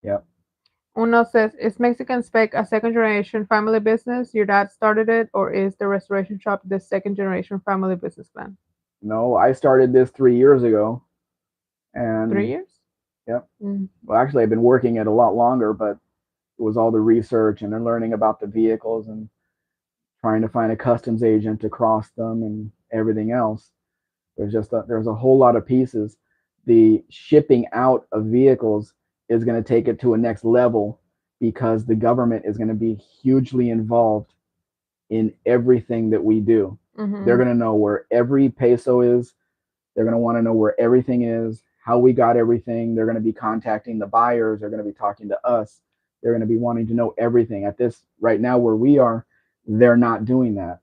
Yep. Uno says, "Is Mexican Spec a second generation family business? Your dad started it, or is the restoration shop the second generation family business plan?" No, I started this 3 years ago, 3 and years? yep. Mm. Well, actually, I've been working it a lot longer, but it was all the research and then learning about the vehicles and trying to find a customs agent to cross them and everything else. There's a whole lot of pieces. The shipping out of vehicles is going to take it to a next level because the government is going to be hugely involved in everything that we do. They're Mm-hmm. going to know where every peso is. They're going to want to know where everything is, how we got everything. They're going to be contacting the buyers. They're going to be talking to us. They're going to be wanting to know everything. At this right now where we are, they're not doing that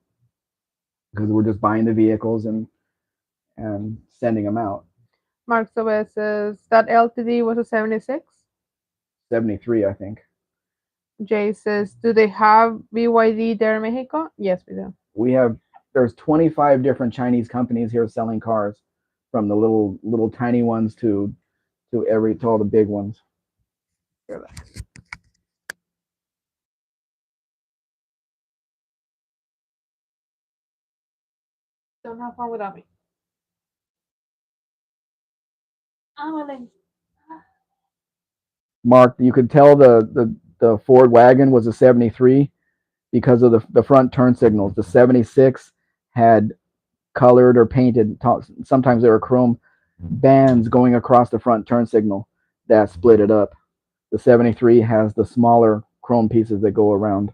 because we're just buying the vehicles and sending them out. Mark Sobes says, "That LTD was a 76." 73, I think. Jay says, "Do they have BYD there in Mexico?" Yes, we do. We have there's 25 different Chinese companies here selling cars, from the little tiny ones to all the big ones. Don't have fun without me. Mark, you could tell the Ford wagon was a 73 because of the front turn signals. The 76 had colored or painted, sometimes they were chrome bands going across the front turn signal that split it up. The 73 has the smaller chrome pieces that go around.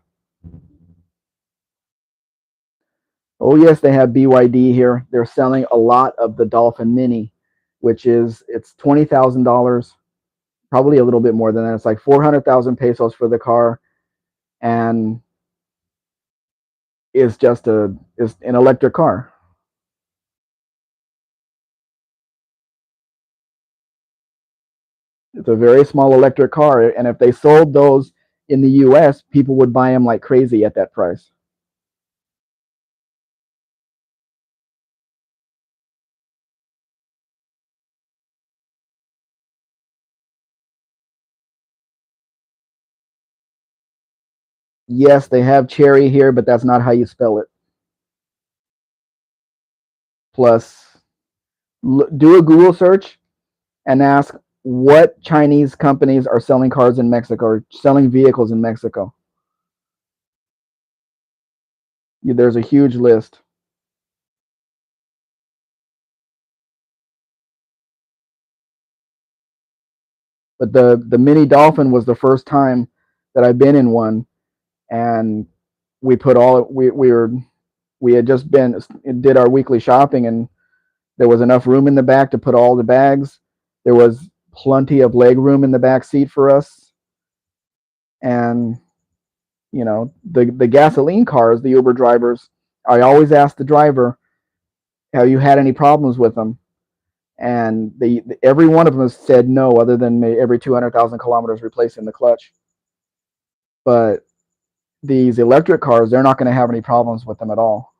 Oh yes, they have BYD here. They're selling a lot of the Dolphin Mini, which is it's $20,000, probably a little bit more than that. It's like 400,000 pesos for the car, and it's an electric car. It's a very small electric car, and if they sold those in the U.S., people would buy them like crazy at that price. Yes, they have cherry here, but that's not how you spell it. Plus, do a Google search and ask what Chinese companies are selling cars in Mexico or selling vehicles in Mexico. There's a huge list. But the Mini Dolphin was the first time that I've been in one, and we put all we had just been did our weekly shopping, and there was enough room in the back to put all the bags. There was plenty of leg room in the back seat for us, and the gasoline cars, the Uber drivers. I always ask the driver, "Have you had any problems with them?" And every one of them said no, other than every 200,000 kilometers replacing the clutch. But these electric cars, they're not going to have any problems with them at all.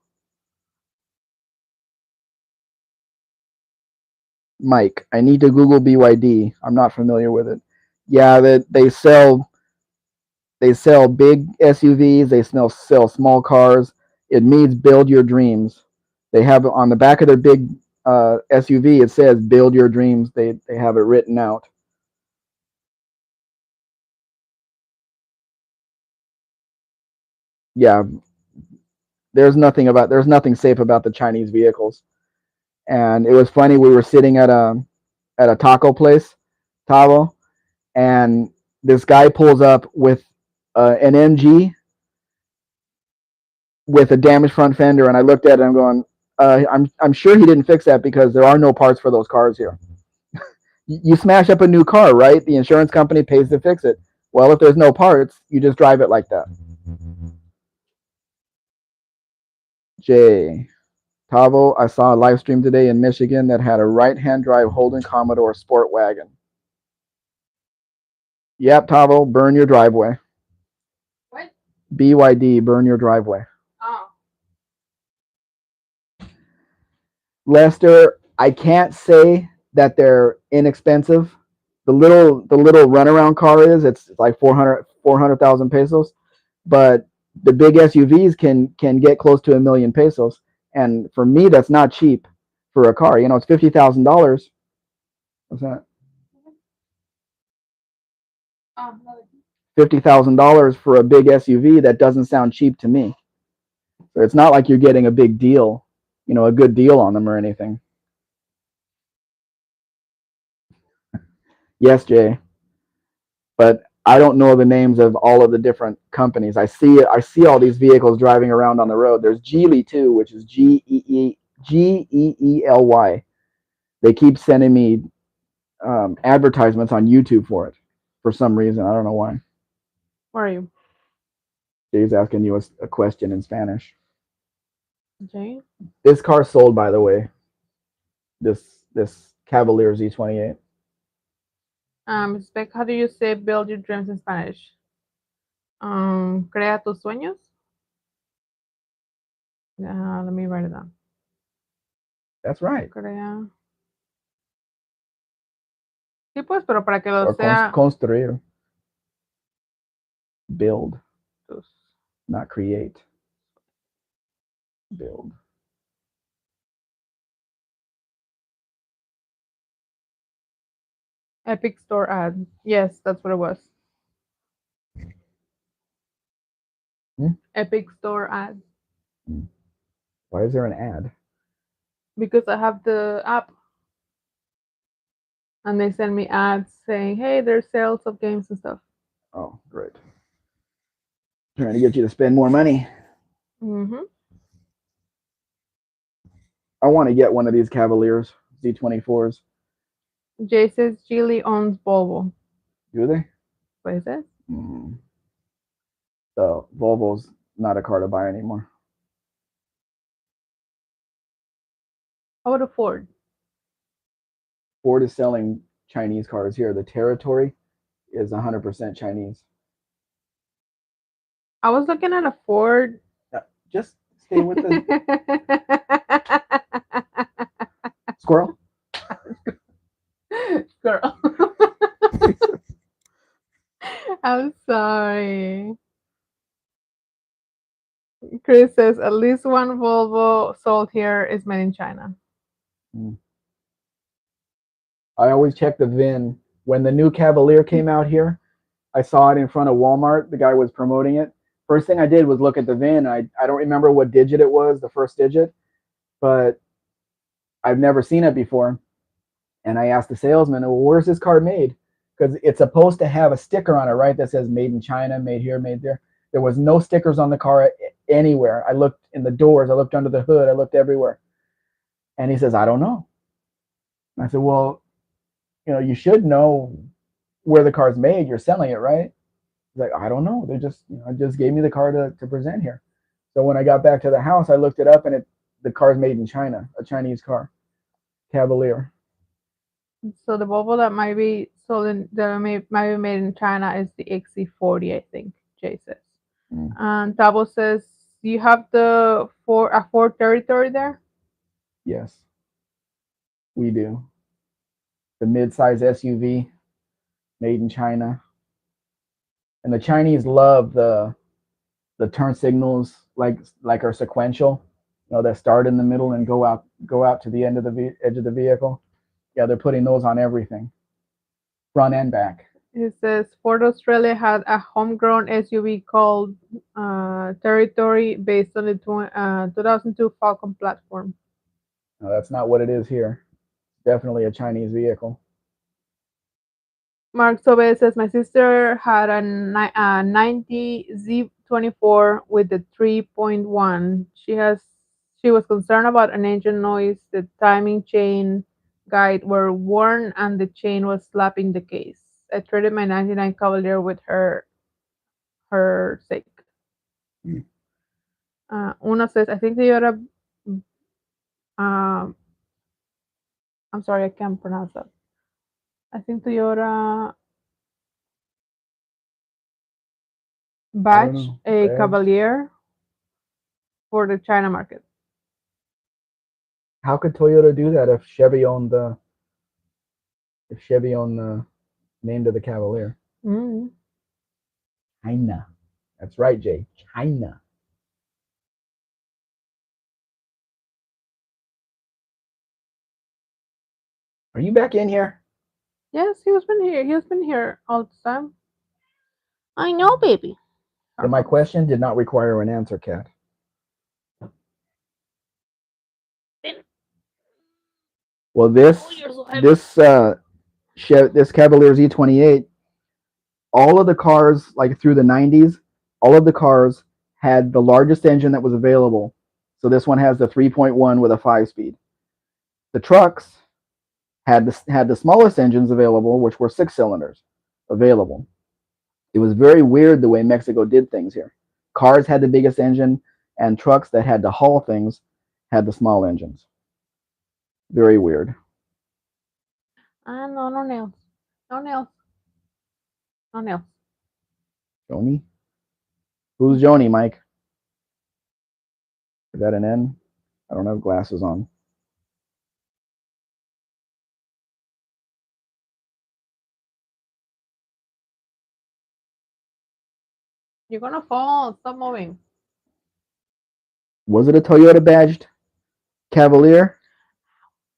Mike, I need to Google BYD. I'm not familiar with it. Yeah, that they sell big SUVs. They sell small cars. It means build your dreams. They have on the back of their big SUV. It says build your dreams. They have it written out. Yeah, there's nothing safe about the Chinese vehicles. And it was funny. We were sitting at a taco place, Tavo, and this guy pulls up with an MG with a damaged front fender, and I looked at it and I'm going, I'm sure he didn't fix that because there are no parts for those cars here. You smash up a new car, right? The insurance company pays to fix it. Well, if there's no parts, you just drive it like that. Jay, Tavo, I saw a live stream today in Michigan that had a right-hand drive Holden Commodore Sport Wagon. Yep, Tavo, burn your driveway. What? BYD, burn your driveway. Oh. Lester, I can't say that they're inexpensive. The little runaround car it's like 400,000 pesos, but the big SUVs can get close to 1,000,000 pesos, and for me that's not cheap for a car. It's $50,000. What's that? Oh, no. $50,000 for a big SUV, that doesn't sound cheap to me. So it's not like you're getting a big deal, a good deal on them or anything. Yes, Jay, but I don't know the names of all of the different companies. I see all these vehicles driving around on the road. There's Geely too, which is Geely. They keep sending me advertisements on YouTube for it for some reason. I don't know why. Where are you? Jay's asking you a question in Spanish. Jane? This car sold, by the way. This Cavalier Z28. Spec, how do you say build your dreams in Spanish? Crea tus sueños. Let me write it down. That's right. Crea. Sí, pues, pero para que lo Or sea construir. Build, tus. not create. Build. Epic Store ad. Yes, that's what it was. Hmm? Epic Store ad. Why is there an ad? Because I have the app and they send me ads saying, hey, there's sales of games and stuff. Oh, great. Trying to get you to spend more money. Mm-hmm. I want to get one of these Cavaliers Z24s. Jay says Geely owns Volvo. Do they? What is it? Mm. So Volvo's not a car to buy anymore. How about a Ford? Ford is selling Chinese cars here. The Territory is 100% Chinese. I was looking at a Ford. Just stay with the squirrel. Girl. I'm sorry. Chris says at least one Volvo sold here is made in China. Mm. I always check the VIN. When the new Cavalier came out here, I saw it in front of Walmart. The guy was promoting it. First thing I did was look at the VIN. I don't remember what digit it was, the first digit, but I've never seen it before. And I asked the salesman, well, where's this car made? Because it's supposed to have a sticker on it, right? That says made in China, made here, made there. There was no stickers on the car anywhere. I looked in the doors, I looked under the hood, I looked everywhere. And he says, I don't know. And I said, well, you should know where the car's made. You're selling it, right? He's like, I don't know. They just gave me the car to present here. So when I got back to the house, I looked it up, and the car's made in China, a Chinese car, Cavalier. So the Volvo that might be sold in that might be made in China is the XC40, I think. Jay says. Mm. And Tabo says you have the Ford Territory there. Yes, we do. The mid-size SUV made in China, and the Chinese love the turn signals like are sequential. That start in the middle and go out to the end of the edge of the vehicle. Yeah, they're putting those on everything, front and back. He says Ford Australia had a homegrown SUV called Territory based on the 2002 Falcon platform. No, that's not what it is here. Definitely a Chinese vehicle. Mark Sobe says my sister had a 90 Z24 with the 3.1. She was concerned about an engine noise. The timing chain guide were worn and the chain was slapping the case. I traded my 99 Cavalier with her sake. Mm. Una says I think Toyota. Um, I'm sorry, I can't pronounce that. I think Toyota I don't batch know. a Badge. Cavalier for the China market. How could Toyota do that if Chevy owned the name to the Cavalier? Mm. China. That's right, Jay. China. Are you back in here? Yes, he has been here. He has been here all the time. I know, baby. Then my question did not require an answer, Kat. Well, this Cavalier Z28, all of the cars like through the 90s, all of the cars had the largest engine that was available. So this one has the 3.1 with a 5-speed. The trucks had the smallest engines available, which were 6 cylinders available. It was very weird the way Mexico did things here. Cars had the biggest engine, and trucks that had to haul things had the small engines. Very weird. No, no nails. No nails. No nails. Joni? Who's Joni, Mike? Is that an N? I don't have glasses on. You're gonna fall. Stop moving. Was it a Toyota badged Cavalier,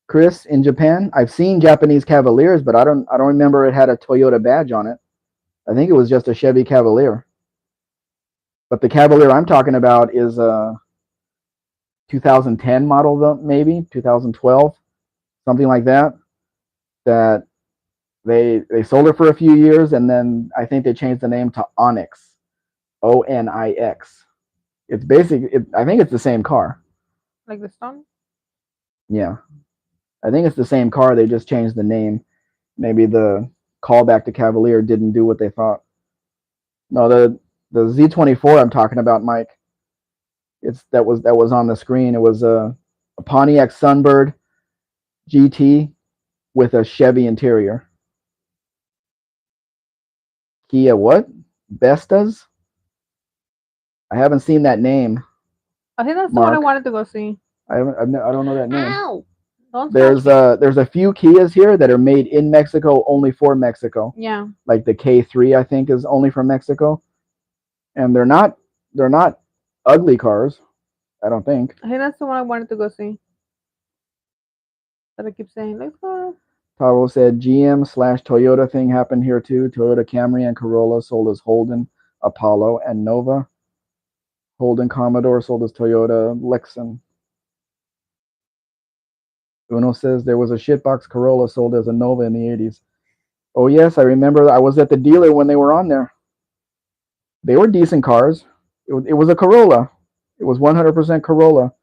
Chris, in Japan? I've seen Japanese Cavaliers, but I don't remember it had a Toyota badge on it. I think it was just a Chevy Cavalier. But the Cavalier I'm talking about is a 2010 model, though, maybe 2012, something like that. That they sold it for a few years, and then I think they changed the name to Onyx, Onix. It's I think it's the same car. Like the stone? Yeah, I think it's the same car. They just changed the name. Maybe the callback to Cavalier didn't do what they thought. No, the Z24 I'm talking about, Mike. That was on the screen. It was a Pontiac Sunbird GT with a Chevy interior. Kia what? Bestas? I haven't seen that name, I think that's the one I Mark. wanted to go see. I don't know that name. Ow! Don't touch There's me. there's a few Kias here that are made in Mexico, only for Mexico. Yeah. Like the K3, I think, is only from Mexico, and they're not ugly cars. I don't think. I think that's the one I wanted to go see. That I keep saying, let's go. Tavo said GM/Toyota thing happened here too. Toyota Camry and Corolla sold as Holden, Apollo, and Nova. Holden Commodore sold as Toyota Lexus. Uno says there was a shitbox Corolla sold as a Nova in the 80s. Oh, yes, I remember. I was at the dealer when they were on there. They were decent cars. It was a Corolla. It was 100% Corolla.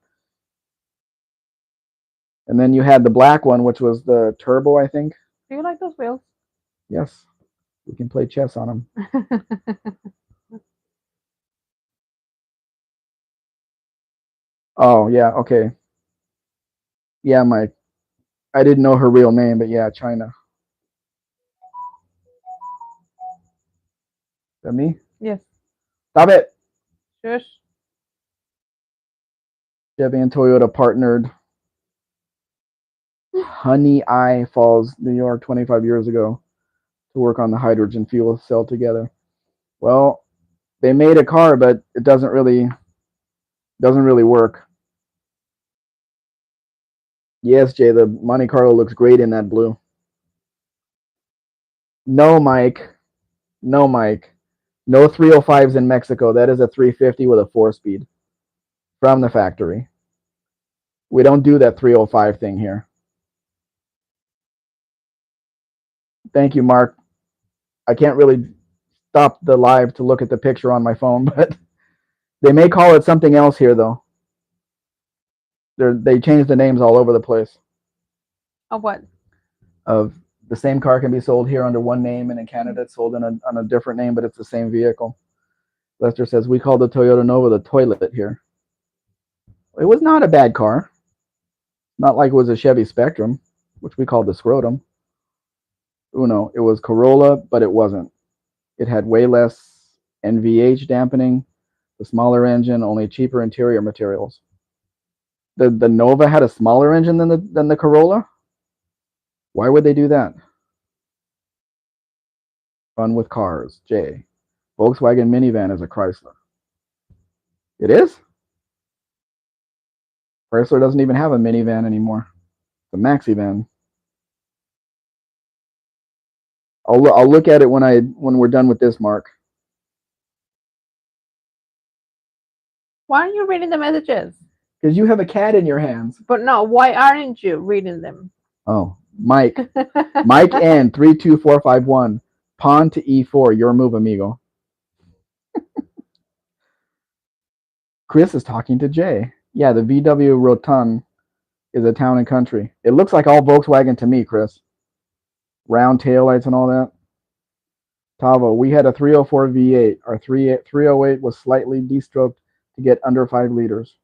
And then you had the black one, which was the turbo, I think. Do you like those wheels? Yes, we can play chess on them. Oh, yeah, okay. Yeah, Mike. I didn't know her real name, but yeah, China. Is that me? Yes. Stop it. Shush. Chevy and Toyota partnered. Honey Eye Falls, New York, 25 years ago to work on the hydrogen fuel cell together. Well, they made a car, but it doesn't really work. Yes, Jay, the Monte Carlo looks great in that blue. No, Mike. No, Mike. No 305s in Mexico. That is a 350 with a 4-speed from the factory. We don't do that 305 thing here. Thank you, Mark. I can't really stop the live to look at the picture on my phone, but they may call it something else here, though. They change the names all over the place. Of what? Of the same car can be sold here under one name, and in Canada it's sold on a different name, but it's the same vehicle. Lester says we call the Toyota Nova the toilet here. It was not a bad car. Not like it was a Chevy Spectrum, which we called the scrotum. Uno, it was Corolla, but it wasn't. It had way less NVH dampening, the smaller engine, only cheaper interior materials. The Nova had a smaller engine than the Corolla? Why would they do that? Fun with cars, J. Volkswagen minivan is a Chrysler. It is? Chrysler doesn't even have a minivan anymore. It's a maxi van. I'll look at it when we're done with this, Mark. Why aren't you reading the messages? Because you have a cat in your hands. But no, why aren't you reading them? Oh, Mike. Mike N 32451. Pawn to E4. Your move, amigo. Chris is talking to Jay. Yeah, the VW Rotund is a town and country. It looks like all Volkswagen to me, Chris. Round taillights and all that. Tavo, we had a 304 V8. Our 308 was slightly de-stroked to get under 5 liters.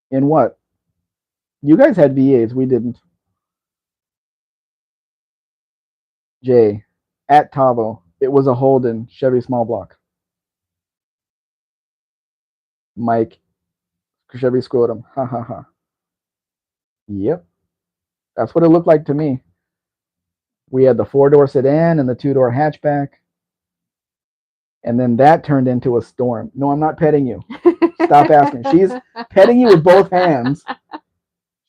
In what? You guys had V8s. We didn't. Jay, at Tavo, it was a Holden Chevy small block. Mike, Chevy scrotum. Ha ha ha. Yep. That's what it looked like to me. We had the 4-door sedan and the 2-door hatchback. And then that turned into a storm. No, I'm not petting you. Stop asking. She's petting you with both hands.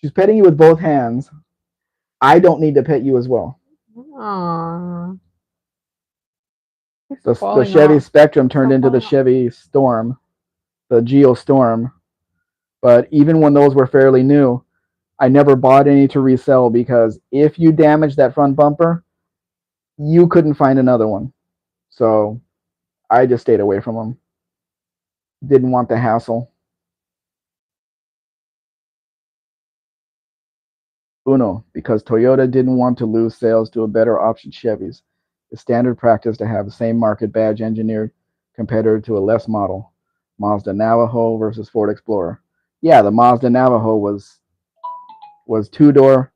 She's petting you with both hands. I don't need to pet you as well. Aww. The Chevy Spectrum turned into the Chevy Storm, the Geo Storm. But even when those were fairly new, I never bought any to resell because if you damage that front bumper, you couldn't find another one. So I just stayed away from them. Didn't want the hassle. Uno, because Toyota didn't want to lose sales to a better option Chevys. It's standard practice to have the same market badge engineered competitor to a less model. Mazda Navajo versus Ford Explorer. Yeah, the Mazda Navajo was two-door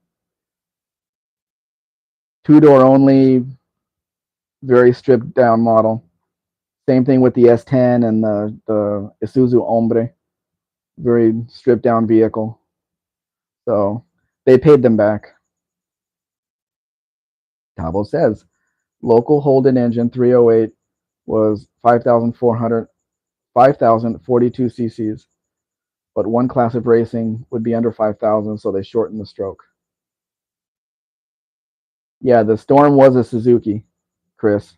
only, very stripped down model. Same thing with the S10 and the Isuzu Hombre, very stripped down vehicle. So they paid them back. Tabo says local Holden engine 308 was 5,400 5,042 cc's, but one class of racing would be under 5,000, so they shortened the stroke. Yeah, the Storm was a Suzuki, Chris.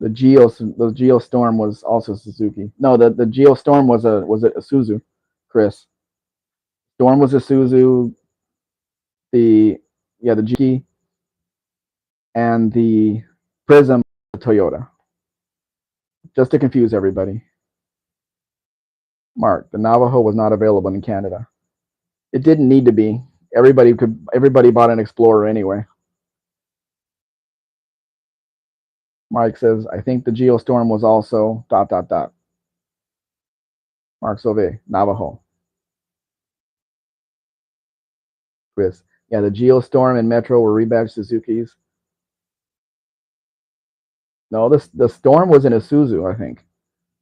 The Geo Storm was also Suzuki. No, the Geo Storm was a Isuzu, Chris. Storm was a Isuzu. The the G and the Prism Toyota. Just to confuse everybody. Mark, the Navajo was not available in Canada. It didn't need to be. Everybody bought an Explorer anyway. Mike says, I think the Geostorm was also ... Mark Sauvé, Navajo. Chris, yeah, the Geostorm and Metro were rebadged Suzuki's. No, the Storm was in Isuzu, I think.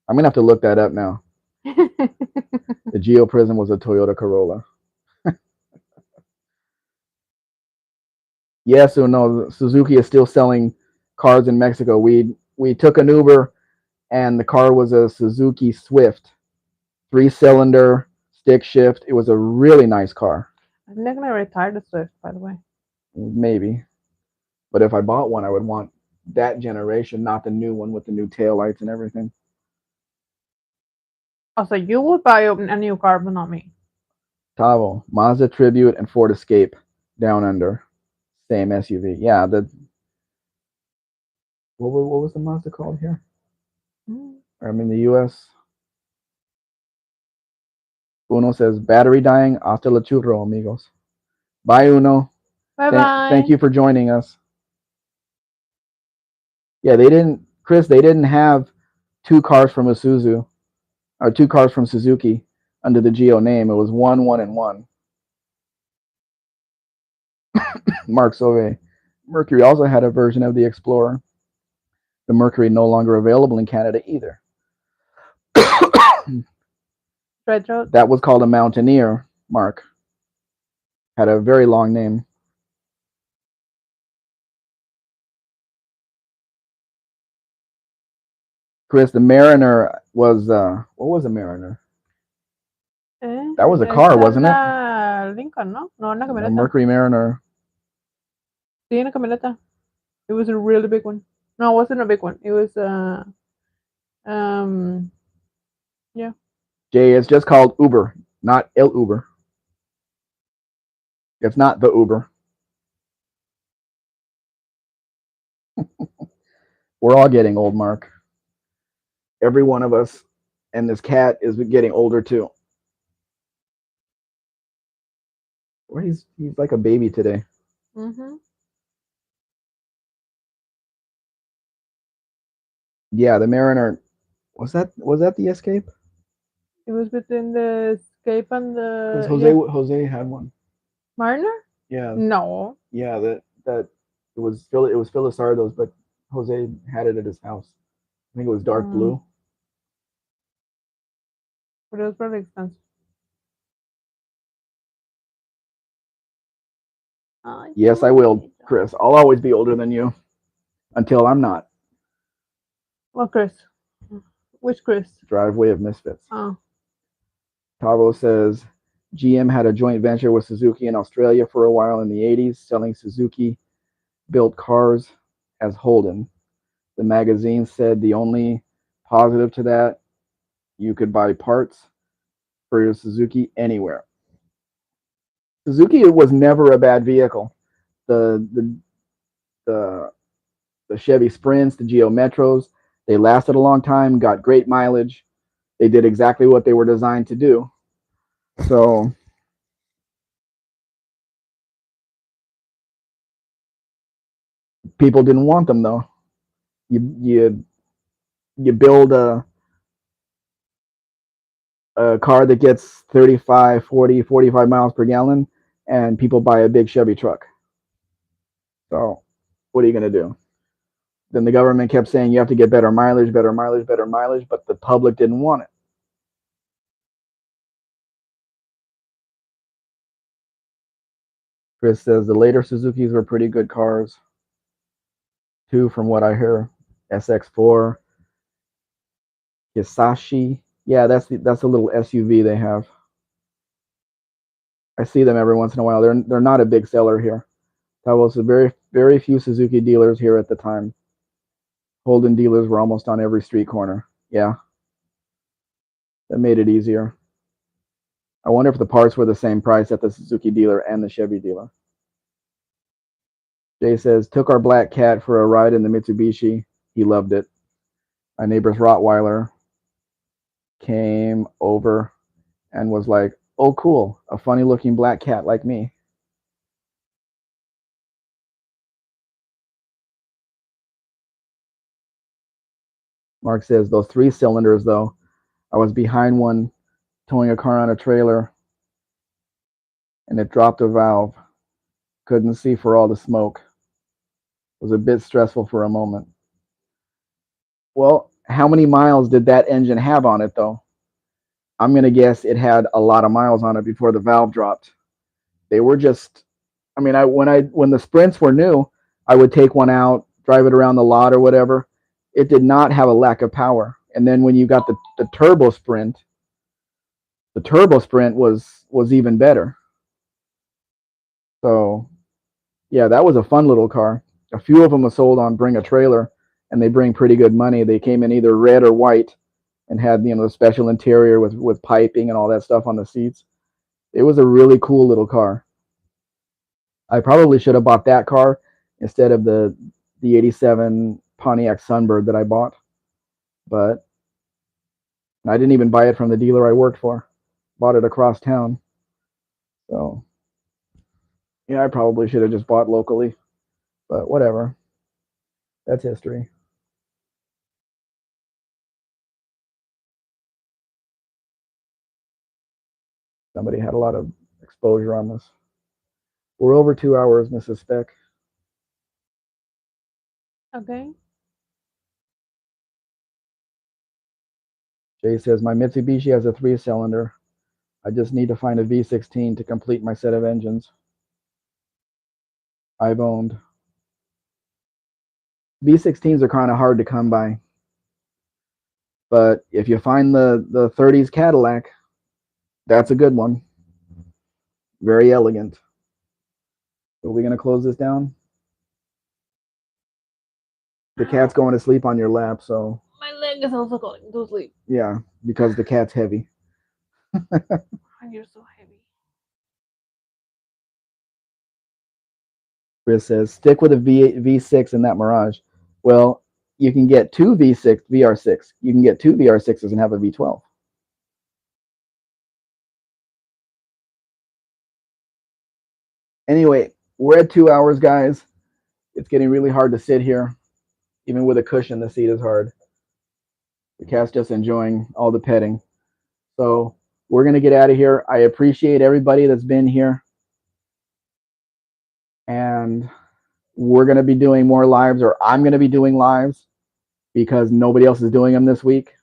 I'm gonna have to look that up now. The Geo Prism was a Toyota Corolla. Yes or no? Suzuki is still selling cars in Mexico. We took an Uber, and the car was a Suzuki Swift, 3-cylinder, stick shift. It was a really nice car. I'm not gonna retire the Swift, by the way. Maybe, but if I bought one, I would want that generation, not the new one with the new tail lights and everything. Also, you would buy a new car, but not me. Tavo, Mazda Tribute, and Ford Escape, down under, same SUV. Yeah, what was the Mazda called here? I'm in the U.S. Uno says battery dying. Hasta la churro, amigos. Bye, Uno. Bye bye. Thank you for joining us. Yeah, they didn't, Chris. They didn't have two cars from Isuzu or two cars from Suzuki under the Geo name. It was one, and one. Mark Sauvé. Mercury also had a version of the Explorer. The Mercury no longer available in Canada either. Retro. That was called a Mountaineer, Mark. Had a very long name. Chris, the Mariner was, what was a Mariner? That was a car, wasn't it? Lincoln, ¿no? No, una No, camioneta. Mercury Mariner. Sí, una camioneta. It was a really big one. No, it wasn't a big one. It was yeah. Jay, it's just called Uber, not El Uber. It's not the Uber. We're all getting old, Mark. Every one of us, and this cat is getting older too. Well, he's like a baby today. Mm-hmm. Yeah, the Mariner. Was that the Escape? It was between the Escape and Because the Jose had one. Mariner. Yeah. No. Yeah, that it was Phyllis Sardo's, but Jose had it at his house. I think it was dark blue. But it was very expensive. Yes, I will, Chris. I'll always be older than you until I'm not. Well, Chris. Which Chris? Driveway of Misfits. Oh. Tavo says GM had a joint venture with Suzuki in Australia for a while in the 80s, selling Suzuki built cars as Holden. The magazine said the only positive to that, you could buy parts for your Suzuki anywhere. Suzuki was never a bad vehicle. The the the Chevy Sprints, the Geo Metros, they lasted a long time, got great mileage. They did exactly what they were designed to do. So people didn't want them though. You build a car that gets 35, 40, 45 miles per gallon, and people buy a big Chevy truck. So what are you going to do? Then the government kept saying you have to get better mileage, better mileage, better mileage, but the public didn't want it. Chris says the later Suzukis were pretty good cars, too, from what I hear. SX4, Hisashi. Yeah, that's a little SUV they have. I see them every once in a while. They're not a big seller here. That was a very few Suzuki dealers here at the time. Holden dealers were almost on every street corner. Yeah, that made it easier. I wonder if the parts were the same price at the Suzuki dealer and the Chevy dealer. Jay says, took our black cat for a ride in the Mitsubishi. He loved it. My neighbor's Rottweiler came over and was like, oh, cool, a funny looking black cat like me. Mark says, those 3 cylinders, though, I was behind one towing a car on a trailer and it dropped a valve. Couldn't see for all the smoke. It was a bit stressful for a moment. Well, how many miles did that engine have on it, though? I'm going to guess it had a lot of miles on it before the valve dropped. They were just, I mean, when the Sprints were new, I would take one out, drive it around the lot or whatever. It did not have a lack of power. And then when you got the Turbo Sprint, the Turbo Sprint was even better. So yeah, that was a fun little car. A few of them were sold on Bring a Trailer, and they bring pretty good money. They came in either red or white, and had the special interior with piping and all that stuff on the seats. It was a really cool little car. I probably should have bought that car instead of the '87 Pontiac Sunbird that I bought, but I didn't even buy it from the dealer I worked for. Bought it across town. So yeah, I probably should have just bought locally, but whatever. That's history. Somebody had a lot of exposure on this. We're over 2 hours, Mrs. Spec. Okay. Jay says, my Mitsubishi has a 3-cylinder. I just need to find a V16 to complete my set of engines I've owned. V16s are kind of hard to come by. But if you find the 30s Cadillac, that's a good one. Very elegant. Are we going to close this down? The cat's going to sleep on your lap, so. My leg is also going to sleep. Yeah, because the cat's heavy. And you're so heavy. Chris says, stick with a V6 in that Mirage. Well, you can get two V6 VR6. You can get two VR6s and have a V12. Anyway, we're at 2 hours, guys. It's getting really hard to sit here. Even with a cushion, the seat is hard. The cat's just enjoying all the petting. So we're going to get out of here. I appreciate everybody that's been here. And we're going to be doing more lives, or I'm going to be doing lives because nobody else is doing them this week.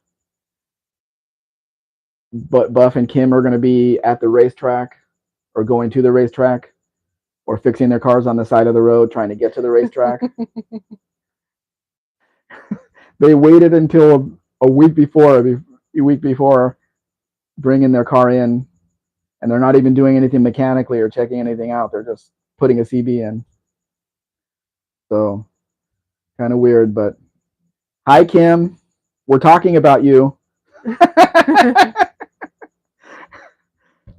But Buff and Kim are going to be at the racetrack or going to the racetrack or fixing their cars on the side of the road trying to get to the racetrack. They waited until a week before bringing their car in, and they're not even doing anything mechanically or checking anything out. They're just putting a CB in. So kind of weird, but hi, Kim. We're talking about you.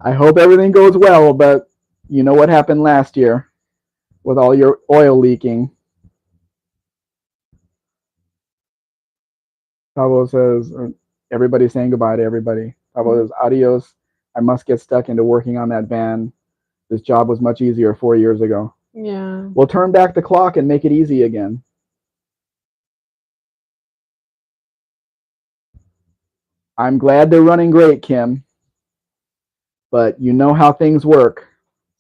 I hope everything goes well, but you know what happened last year with all your oil leaking. Pablo says, everybody's saying goodbye to everybody. Pablo says, adios. I must get stuck into working on that van. This job was much easier 4 years ago. Yeah. We'll turn back the clock and make it easy again. I'm glad they're running great, Kim. But you know how things work.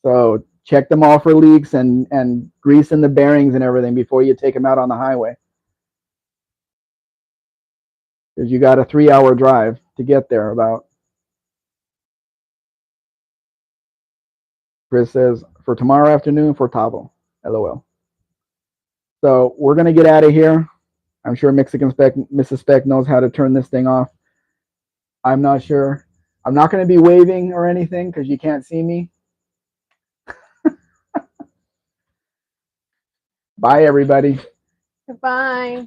So check them all for leaks and grease in the bearings and everything before you take them out on the highway. Because you got a 3-hour drive to get there about. Chris says, for tomorrow afternoon for Tavo. LOL. So we're going to get out of here. I'm sure Mexican Spec, Mrs. Spec knows how to turn this thing off. I'm not sure. I'm not going to be waving or anything because you can't see me. Bye, everybody. Goodbye.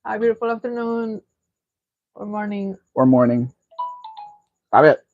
Have a beautiful afternoon or morning. Or morning. Stop it.